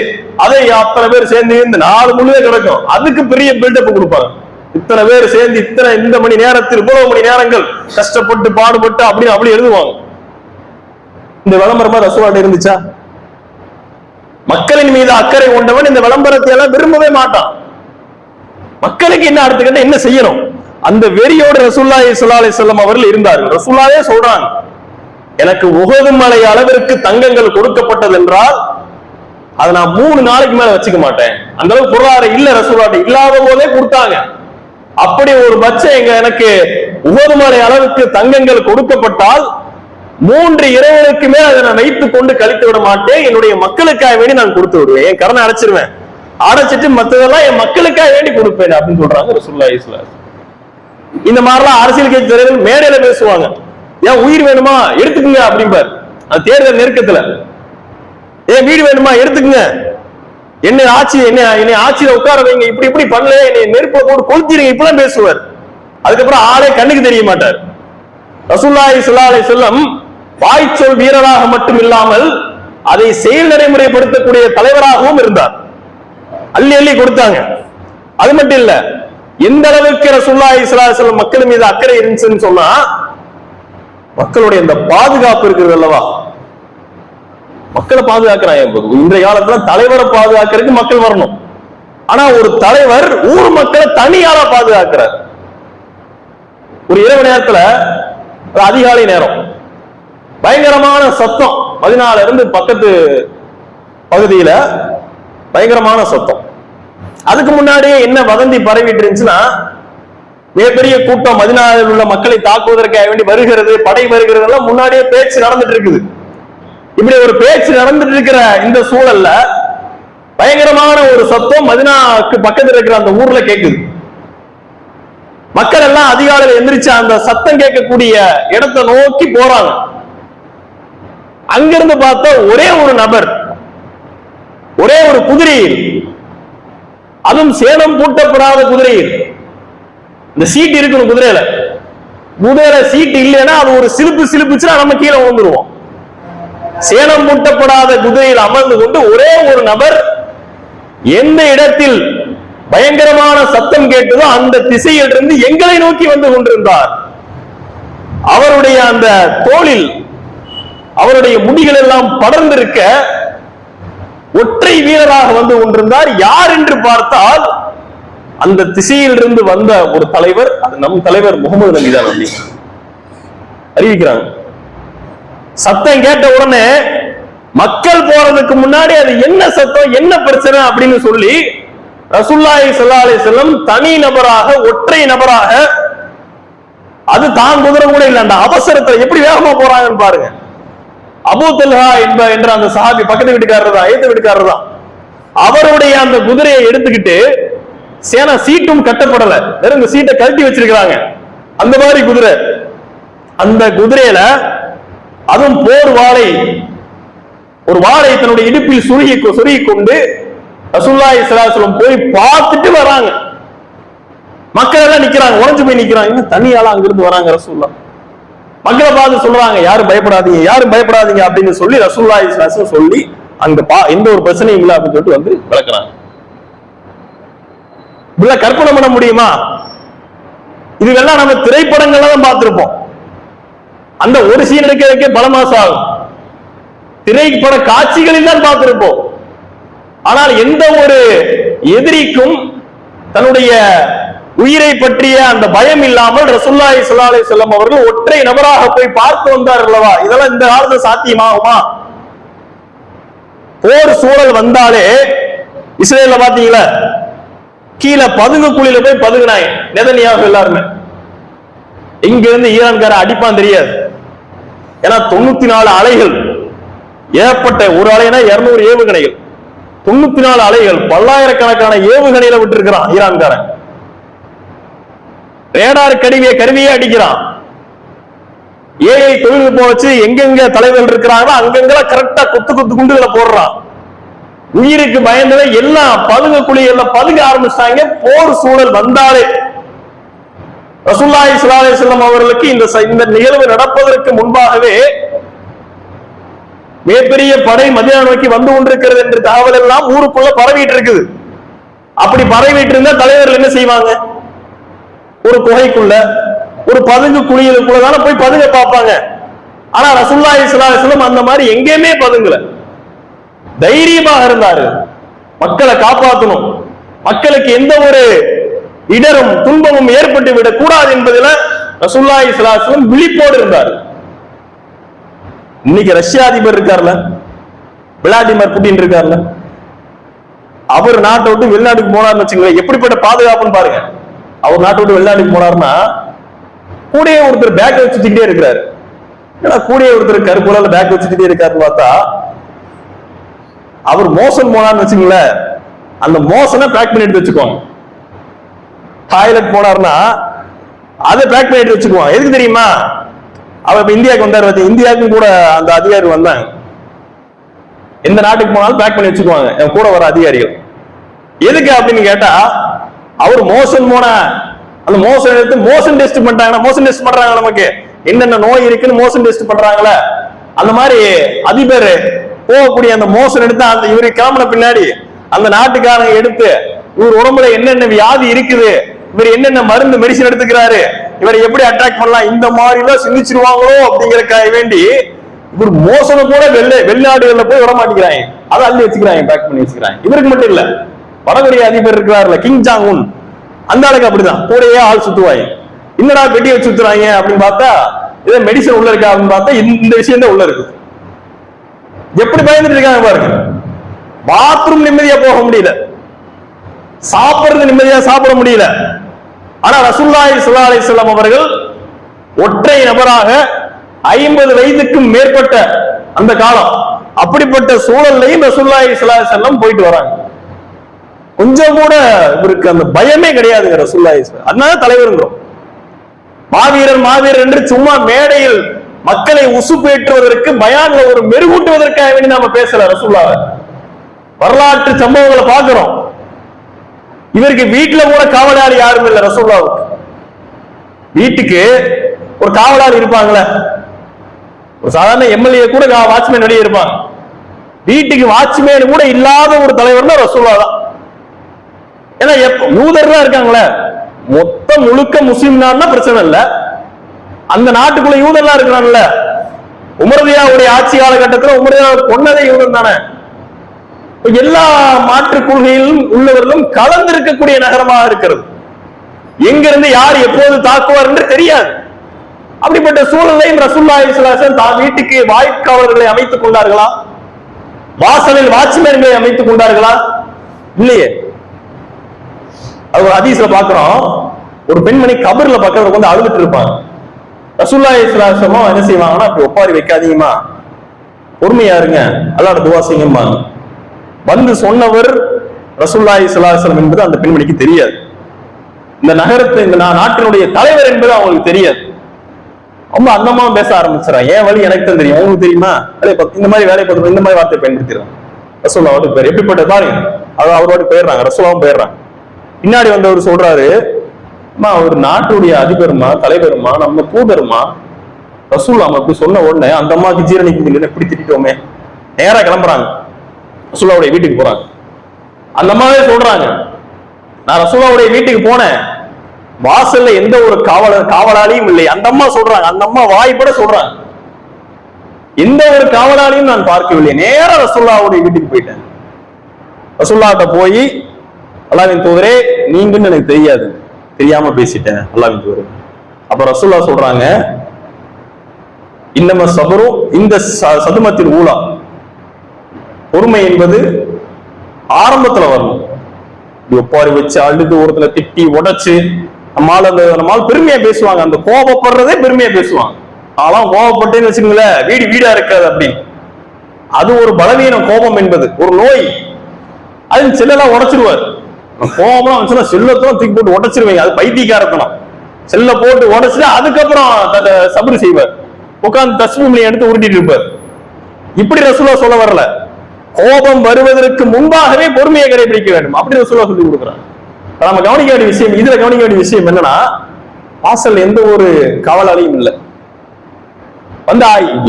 அதை அத்தனை பேர் சேர்ந்து இந்த 4 முள்ளே கிடக்கும், அதுக்கு பெரிய பில்டப் கொடுப்பாங்க. இத்தனை பேர் சேர்ந்து இந்த மணி நேரத்தில் இவ்வளவு மணி நேரங்கள் கஷ்டப்பட்டு பாடுபட்டு அப்படின்னு அப்படி எழுதுவாங்க. இந்த விளம்பரமா ரசூலுல்லாஹ் இருந்துச்சா? மக்களின் மீது அக்கறை கொண்டவன் இந்த விளம்பரத்தை எல்லாம் விரும்பவே மாட்டான். மக்களுக்கு என்ன அடுத்துக்கிட்ட என்ன செய்யணும், அந்த வெறியோடு ரசூலுல்லாஹி ஸல்லல்லாஹு அலைஹி வஸல்லம் அவர்கள் இருந்தார்கள். ரசூலுல்லாஹே சொல்றாங்க, எனக்கு உஹது மலை அளவிற்கு தங்கங்கள் கொடுக்கப்பட்டது என்றால் அதை நான் 3 நாளைக்கு மேல வச்சுக்க மாட்டேன். அந்த அளவுக்கு பொருளாதாரம் இல்ல ரசூலுல்லாஹ், இல்லாத போதே கொடுத்தாங்க. அப்படி ஒரு பட்சம் எனக்கு உஹது மலை அளவுக்கு தங்கங்கள் கொடுக்கப்பட்டால் 3 இரவுகளுக்குமே அதை நான் வைத்துக் கொண்டு கழித்து விட மாட்டேன். என்னுடைய மக்களுக்காக வேண்டி நான் கொடுத்து விடுவேன், என் கடனை அடைச்சிருவேன், அடைச்சிட்டு மற்றதெல்லாம் என் மக்களுக்காக வேண்டி கொடுப்பேன் அப்படின்னு சொல்றாங்க ரசூலுல்லாஹி ஸல்லல்லாஹு அலைஹி வஸல்லம். இந்த மாதிரிலாம் அரசியல் கட்சி தலைவர்கள் மேடையில பேசுவாங்க, ஏன் உயிர் வேணுமா எடுத்துக்குங்க அப்படிம்பார். அது தேர்தல் நெருக்கத்துல, ஏன் வீடு வேணுமா எடுத்துக்குங்க, என்னை ஆட்சியில உட்கார வைங்க, இப்படி இப்படி பண்ணல, என்னை நெருப்பை போட்டு கொளுத்திடுங்க, இப்பெல்லாம் பேசுவார். அதுக்கப்புறம் ஆளே கண்ணுக்கு தெரிய மாட்டார். ரசூலுல்லாஹி ஸல்லல்லாஹு அலைஹி வஸல்லம் வாய்ச்சொல் வீரராக மட்டும் இல்லாமல் அதை செயல் நடைமுறைப்படுத்தக்கூடிய தலைவராகவும் இருந்தார். அள்ளி அள்ளி கொடுத்தாங்க. அது மட்டும் இல்ல, எந்த அளவுக்கு ரசூலுல்லாஹி ஸல்லல்லாஹு அலைஹி வஸல்லம் மக்கள் மீது அக்கறை இருந்துச்சுன்னு சொன்னா, மக்களுடைய இந்த பாதுகாப்பு இருக்கிறது அல்லவா, மக்களை பாதுகாக்கிறாங்க. இன்றைய காலத்துல தலைவரை பாதுகாக்கிறதுக்கு மக்கள் வரணும், ஆனா ஒரு தலைவர் ஊர் மக்களை தனியாரா பாதுகாக்கிறார். ஒரு இரவு நேரத்துல, அதிகாலை நேரம், பயங்கரமான சத்தம், 14 இருந்து பக்கத்து பகுதியில பயங்கரமான சத்தம். அதுக்கு முன்னாடியே என்ன வதந்தி பரவிட்டு இருந்துச்சுன்னா, மிகப்பெரிய கூட்டம் மதீனாவில் உள்ள மக்களை தாக்குவதற்காக வேண்டி வருகிறது, படை வருகிறது எல்லாம் முன்னாடியே பேச்சு நடந்துட்டு இருக்குது. இப்படி ஒரு பேச்சு நடந்துட்டு இருக்கிற இந்த சூழல்ல பயங்கரமான ஒரு சத்தம் மதீனாவுக்கு பக்கத்தில் இருக்கிற அந்த ஊர்ல கேட்குது. மக்கள் எல்லாம் அதிகாலையில் எந்திரிச்சு அந்த சத்தம் கேட்கக்கூடிய இடத்தை நோக்கி போறாங்க. அங்கிருந்து பார்த்தா ஒரே ஒரு நபர், ஒரே ஒரு குதிரையில், அதுவும் சேணம் பூட்டப்படாத குதிரையில், இந்த சீட் இருக்கணும் குதிரையில, குதிரையில சீட் இல்லைன்னா அது ஒரு சிலுப்புச்சுன்னா நம்ம கீழே விழுந்துருவோம். சேணம் பூட்டப்படாத குதிரையில் அமர்ந்து கொண்டு ஒரே ஒரு நபர் எந்த இடத்தில் பயங்கரமான சத்தம் கேட்டதோ அந்த திசையிலிருந்து எங்களை நோக்கி வந்து கொண்டிருந்தார். அவருடைய அந்த தோளில் அவருடைய முடிகள் எல்லாம் படர்ந்திருக்க ஒற்றை வீரராக வந்து கொண்டிருந்தார். யார் என்று பார்த்தால் அந்த திசையிலிருந்து வந்த ஒரு தலைவர், அது நம் தலைவர் முகமது நபி தான் அறிவிக்கிறாங்க. சத்தம் கேட்ட உடனே மக்கள் போறதுக்கு முன்னாடி அது என்ன சத்தம், என்ன பிரச்சனை அப்படின்னு சொல்லி ரசூலுல்லாஹி ஸல்லல்லாஹு அலைஹி வஸல்லம் தனி நபராக, ஒற்றை நபராக, அது தான் குதிரை கூட இல்ல, அந்த அவசரத்துல எப்படி வேகமா போறாங்கன்னு பாருங்க. அபூ தல்ஹா என்ற அந்த சஹாபி, பக்கத்து வீட்டுக்காரர் தான், ஏத்த வீட்டுக்காரர் தான், அவருடைய அந்த குதிரையை எடுத்துக்கிட்டு, சேனா சீட்டும் கட்டப்படல, வெறும் இந்த சீட்டை கழட்டி வச்சிருக்கிறாங்க, அந்த மாதிரி குதிரை. அந்த குதிரையில அதுவும் போர் வாளை, ஒரு வாளை தன்னுடைய இடுப்பில் சுருகி கொண்டு ரசூலுல்லாஹி ஸல்லல்லாஹு அலைஹி வஸல்லம் போய் பார்த்துட்டு வராங்க. மக்கள் எல்லாம் நிக்கிறாங்க, உறைஞ்சு போய் நிக்கிறாங்க. இன்னும் தனியால அங்கிருந்து வராங்க ரசூலுல்லாஹ். மக்களை பார்த்து சொல்றாங்க, யாரும் பயப்படாதீங்க, யாரும் பயப்படாதீங்க அப்படின்னு சொல்லி ரசூலுல்லாஹி ஸல்லல்லாஹு அலைஹி வஸல்லம் சொல்லி அங்க எந்த ஒரு பிரச்சனையும் இல்லை அப்படின்னு சொல்லிட்டு வந்து விளக்குறாங்க. இப்ப கற்பனை பண்ண முடியுமா? இதுவெல்லாம் நம்ம திரைப்படங்கள்ல தான் பார்த்திருப்போம். அந்த ஒரு சீன் எடுக்கிறதுக்கே பல மாசம் ஆகும். திரைப்பட காட்சிகளில் தான் பார்த்திருப்போம். ஆனால் எந்த ஒரு எதிரிக்கும் தன்னுடைய உயிரை பற்றிய அந்த பயம் இல்லாமல் ரசூலுல்லாஹி ஸல்லல்லாஹு அலைஹி வஸல்லம் அவர்கள் ஒற்றை நபராக போய் பார்த்து வந்தார்கள் அல்லவா? இதெல்லாம் இந்த காலத்துல சாத்தியமாகுமா? போர் சூழல் வந்தாலே இஸ்ரேல்ல பாத்தீங்களா, கீழே பதுங்கு குழியில போய் பதுங்கினாங்க நெதன்யாஹு எல்லாருமே. இங்க இருந்து ஈரான்கார அடிப்பான் தெரியாது. ஏன்னா 94 அலைகள் ஏற்பட்ட, ஒரு அலைனா 200 ஏவுகணைகள், 94 அலைகள், பல்லாயிரக்கணக்கான ஏவுகணையில விட்டு இருக்கிறான் ஈரான்காரன். ரேடார் கருவியே அடிக்கிறான். ஏஐ தொழில்நுட்பம் வச்சு எங்கெங்க தலைவர்கள் இருக்கிறாங்களோ அங்கெங்கெல்லாம் கரெக்டா கொத்து குண்டுகளை போடுறான். உயிருக்கு பயந்ததை எல்லாம் பதுங்க குழிகள்ல பதுங்க ஆரம்பிச்சாங்க. போர் சூழல் வந்தாலே ரசூலுல்லாஹி ஸல்லல்லாஹு அலைஹி வஸல்லம் அவர்களுக்கு இந்த நிகழ்வு நடப்பதற்கு முன்பாகவே மிகப்பெரிய படை மதீனா நோக்கி வந்து கொண்டிருக்கிறது என்ற தகவல் எல்லாம் ஊருக்குள்ள பரவிட்டு இருக்குது. அப்படி பரவிட்டு இருந்தா தலைவர்கள் என்ன செய்வாங்க? ஒரு குகைக்குள்ள, ஒரு பதுங்கு குழிகளுக்குள்ள தானே போய் பதுங்க பார்ப்பாங்க. ஆனா ரசூலுல்லாஹி ஸல்லல்லாஹு அலைஹி வஸல்லம் அந்த மாதிரி எங்கேயுமே பதுங்கல. தைரியமாக இருந்தாரு. மக்களை காப்பாற்றணும், மக்களுக்கு எந்த ஒரு இடரும் துன்பமும் ஏற்பட்டு விடக் கூடாது என்பதில் ரசூலுல்லாஹி ஸல்லல்லாஹு அலைஹி வஸல்லம் விழிப்போடு இருந்தார். இன்னைக்கு ரஷ்ய அதிபர் இருக்கார்ல, விளாடிமிர் புட்டின் இருக்கார்ல, அவர் நாட்டை விட்டு வெளிநாட்டுக்கு போனார்னு வச்சுங்களேன், எப்படிப்பட்ட பாதுகாப்புன்னு பாருங்க. அவர் நாட்டை விட்டு வெளிநாட்டுக்கு போனார்னா கூடயே ஒருத்தர் பேக் வச்சுக்கிட்டே இருக்கிறாரு. ஏன்னா கூடயே ஒருத்தர் கருப்புல பேக் வச்சுக்கிட்டே இருக்காருன்னு பார்த்தா, அவர் மோசன் போனார்னு வச்சுங்களேன், அந்த மோசனை பேக் பண்ணி எடுத்து வச்சுக்குவாங்க. டாய்லெட் போனார்னா அதை பேக் பண்ணி எடுத்து வச்சுக்குவாங்க. எதுக்கு தெரியுமா? அவர் இப்ப இந்தியாவுக்கு வந்தார், இந்தியாவுக்கும் கூட அந்த அதிகாரி வந்தாங்க. எந்த நாட்டுக்கு போனாலும் பேக் பண்ணி வச்சுக்குவாங்க என் கூட வர அதிகாரிகள். எதுக்கு அப்படின்னு கேட்டா, அவர் மோசன் போன அந்த மோசன் எடுத்து மோசன் டெஸ்ட் பண்றாங்க. மோசன் டெஸ்ட் பண்றாங்க, நமக்கு என்னென்ன நோய் இருக்குன்னு மோசன் டெஸ்ட் பண்றாங்களே, அந்த மாதிரி அதிபர் போகக்கூடிய அந்த மோசன் எடுத்து அந்த இவரு கிளம்பின பின்னாடி அந்த நாட்டுக்காரங்க எடுத்து இவர் உடம்புல என்னென்ன வியாதி இருக்குது, இவர் என்னென்ன மருந்து மெடிசன் எடுத்துக்கிறாரு, இவரை எப்படி அட்டாக் பண்ணலாம், இந்த மாதிரி எல்லாம் சிந்திச்சிருவாங்களோ அப்படிங்கறதுக்காக வேண்டி இவர் மோசனை கூட வெளிநாடுகள்ல போய் விட மாட்டேங்கிறாங்க. அதை அள்ளி வச்சுக்கிறாங்க, பேக் பண்ணி வச்சுக்கிறாங்க. இவருக்கு மட்டும் இல்ல, வடகொரிய அதிபர் இருக்கிறார்ல கிங் ஜாங் உன், அந்த ஆளுக்கு அப்படிதான் கூடயே ஆள் சுத்துவாங்க. என்னடா பெட்டி வச்சு சுத்துறாங்க அப்படின்னு பார்த்தா இதை மெடிசன் உள்ள இருக்கா அப்படின்னு பார்த்தா இந்த விஷயம் தான் உள்ள இருக்கு. எப்படி பயந்துட்டு இருக்காங்க பாருங்க. பாத்ரூம் நிம்மதியா போக முடியல, சாப்பிடுறது நிம்மதியா சாப்பிட முடியல. ஆனா ரசூலுல்லாஹி ஸல்லல்லாஹு அலைஹி வஸல்லம் அவர்கள் ஒற்றை நபராக 50 வயதுக்கும் மேற்பட்ட அந்த காலம், அப்படிப்பட்ட சூழல்லையும் ரசூலுல்லாஹி ஸல்லல்லாஹு அலைஹி வஸல்லம் போயிட்டு வராங்க. கொஞ்சம் கூட இவருக்கு அந்த பயமே கிடையாதுங்க ரசூலுல்லாஹி. அதனால தலைவருங்கிறோம். மாவீரர் என்று சும்மா மேடையில் மக்களை உசுப்பேற்றுவதற்கு, பயான்ல ஒரு மெருகூட்டுவதற்காக வேண்டி நாம பேசல. ரசூலுல்லாஹ் வரலாற்று சம்பவங்களை பார்க்கிறோம். இவருக்கு வீட்டுல கூட காவலாளி யாரும் இல்ல. ரசூலுல்லாஹ்வுக்கு வீட்டுக்கு ஒரு காவலாளி இருப்பாங்களே, ஒரு சாதாரண எம்எல்ஏ கூட வாட்ச்மேன் வெளியே இருப்பாங்க. வீட்டுக்கு வாட்ச்மேன் கூட இல்லாத ஒரு தலைவர்னா ரசூலுல்லாஹ் தான். ஏன்னா யூதர்லாம் இருக்காங்களே, மொத்தம் முழுக்க முஸ்லிம் நாடுனா பிரச்சனை இல்ல, அந்த நாட்டுக்குள்ள யூதர்லாம் இருக்கிறான்ல. உமரதியாவுடைய ஆட்சி காலகட்டத்தில் உமரதியா கொன்னதே யூதன் தானே. எல்லா மாற்று கொள்கையிலும் உள்ளவர்களும் கலந்திருக்கக்கூடிய நகரமாக இருக்கிறது. எங்கிருந்து யார் எப்போது தாக்குவார் என்று தெரியாது. அப்படிப்பட்ட சூழலையும் ரசூலுல்லாஹி ஸல்லல்லாஹு அலைஹி வஸல்லம் தான் வீட்டுக்கு வாய்க்காவலர்களை அமைத்துக் கொண்டார்களா? வாசலில் வாட்ச்மேன்களை அமைத்துக் கொண்டார்களா? இல்லையே. அது ஒரு ஹதீஸ்ல பாக்குறோம், ஒரு பெண்மணி கபர்ல பக்கத்துல வந்து அழுதுட்டு இருப்பாங்க. ரசூலுல்லாஹி ஸல்லல்லாஹு அலைஹி வஸல்லம் என்ன செய்வாங்கன்னா, அப்படி ஒப்பாரி வைக்காதீங்கம்மா, பொறுமையா இருங்க, அல்லாஹ்வோட துஆ செய்யுங்கம்மா. வந்து சொன்னவர் ரசூலுல்லாஹி ஸல்லல்லாஹு அலைஹி வஸல்லம் என்பது அந்த பெண்மணிக்கு தெரியாது. இந்த நகரத்தை, இந்த நாட்டினுடைய தலைவர் என்பது அவங்களுக்கு தெரியாது. ரொம்ப அந்தமா பேச ஆரம்பிச்சுறான். ஏன் வழி எனக்கு தான் தெரியும், அவங்களுக்கு தெரியுமா? இந்த மாதிரி வேலை பார்த்து இந்த மாதிரி வார்த்தை பயன்படுத்திடுறாங்க. ரசூலுல்லாஹ் பேர் எப்படிப்பட்ட பாருங்க, அது அவரோட போயிடுறாங்க, ரசூலுல்லாஹ் போயிடுறாங்க. பின்னாடி வந்தவர் சொல்றாரு, ஒரு நாட்டுடைய அதிபருமா, தலைவருமா, நம்ம தூதருமா, ரசூலுல்லாஹ் அப்படி சொன்ன உடனே அந்த அம்மாவுக்கு ஜீரணிக்க முடியல, எப்படி திட்டோமே, நேரா கிளம்புறாங்க, ரசூலுல்லாஹ்வுடைய வீட்டுக்கு போறாங்க. அந்த அம்மாவே சொல்றாங்க, நான் ரசூலுல்லாஹ்வுடைய வீட்டுக்கு போனேன், வாசல்ல எந்த ஒரு காவலாளியும் இல்லை. அந்த அம்மா சொல்றாங்க, அந்த அம்மா வாய்ப்பட சொல்றாங்க, எந்த ஒரு காவலாளியும் நான் பார்க்கவில்லை, நேரா ரசூலுல்லாஹ்வுடைய வீட்டுக்கு போயிட்டேன். ரசூலுல்லாஹ்ட்ட போய், அல்லாஹ்வின் தூதரே, நீங்கன்னு எனக்கு தெரியாது, தெரியாம பேசிட்டேன், அல்லாஹ் வரும். அப்ப ரசூலுல்லாஹ் சொல்றாங்க, இன்னம சபரும் இந்த சதுமத்தில் ஊழா, பொறுமை என்பது ஆரம்பத்துல வரணும். ஒப்பாரி வச்சு அழுது ஒருத்தல திட்டி உடைச்சு நம்மால் பெருமையா பேசுவாங்க. அந்த கோபப்படுறதே பெருமையா பேசுவாங்க. அதெல்லாம் கோபப்பட்டேன்னு வச்சுக்கோங்களேன், வீடு வீடா இருக்காது அப்படின்னு. அது ஒரு பலவீனம். கோபம் என்பது ஒரு நோய். அது செல்லெல்லாம் உடைச்சிருவார். கோபம்லாம் வந்துச்சுன்னா செல்லத்தெல்லாம் தூக்கி போட்டு உடைச்சிருவீங்க. அது பைத்தியக்காரத்தனம். செல்ல போட்டு உடைச்சுட்டு அதுக்கப்புறம் சபரு செய்வார். உட்கார்ந்து தஸ்மீம்ல எடுத்து உருட்டிட்டு இருப்பார். இப்படி ரசூலுல்லாஹ் சொல்ல வரல. கோபம் வருவதற்கு முன்பாகவே பொறுமையை கடைபிடிக்க வேண்டும், அப்படி ரசூலுல்லாஹ் சொல்லி கொடுக்குறாங்க. நம்ம கவனிக்க வேண்டிய விஷயம், இதுல கவனிக்க வேண்டிய விஷயம் என்னன்னா, வாசல் எந்த ஒரு காவலாளியும் இல்லை. வந்தா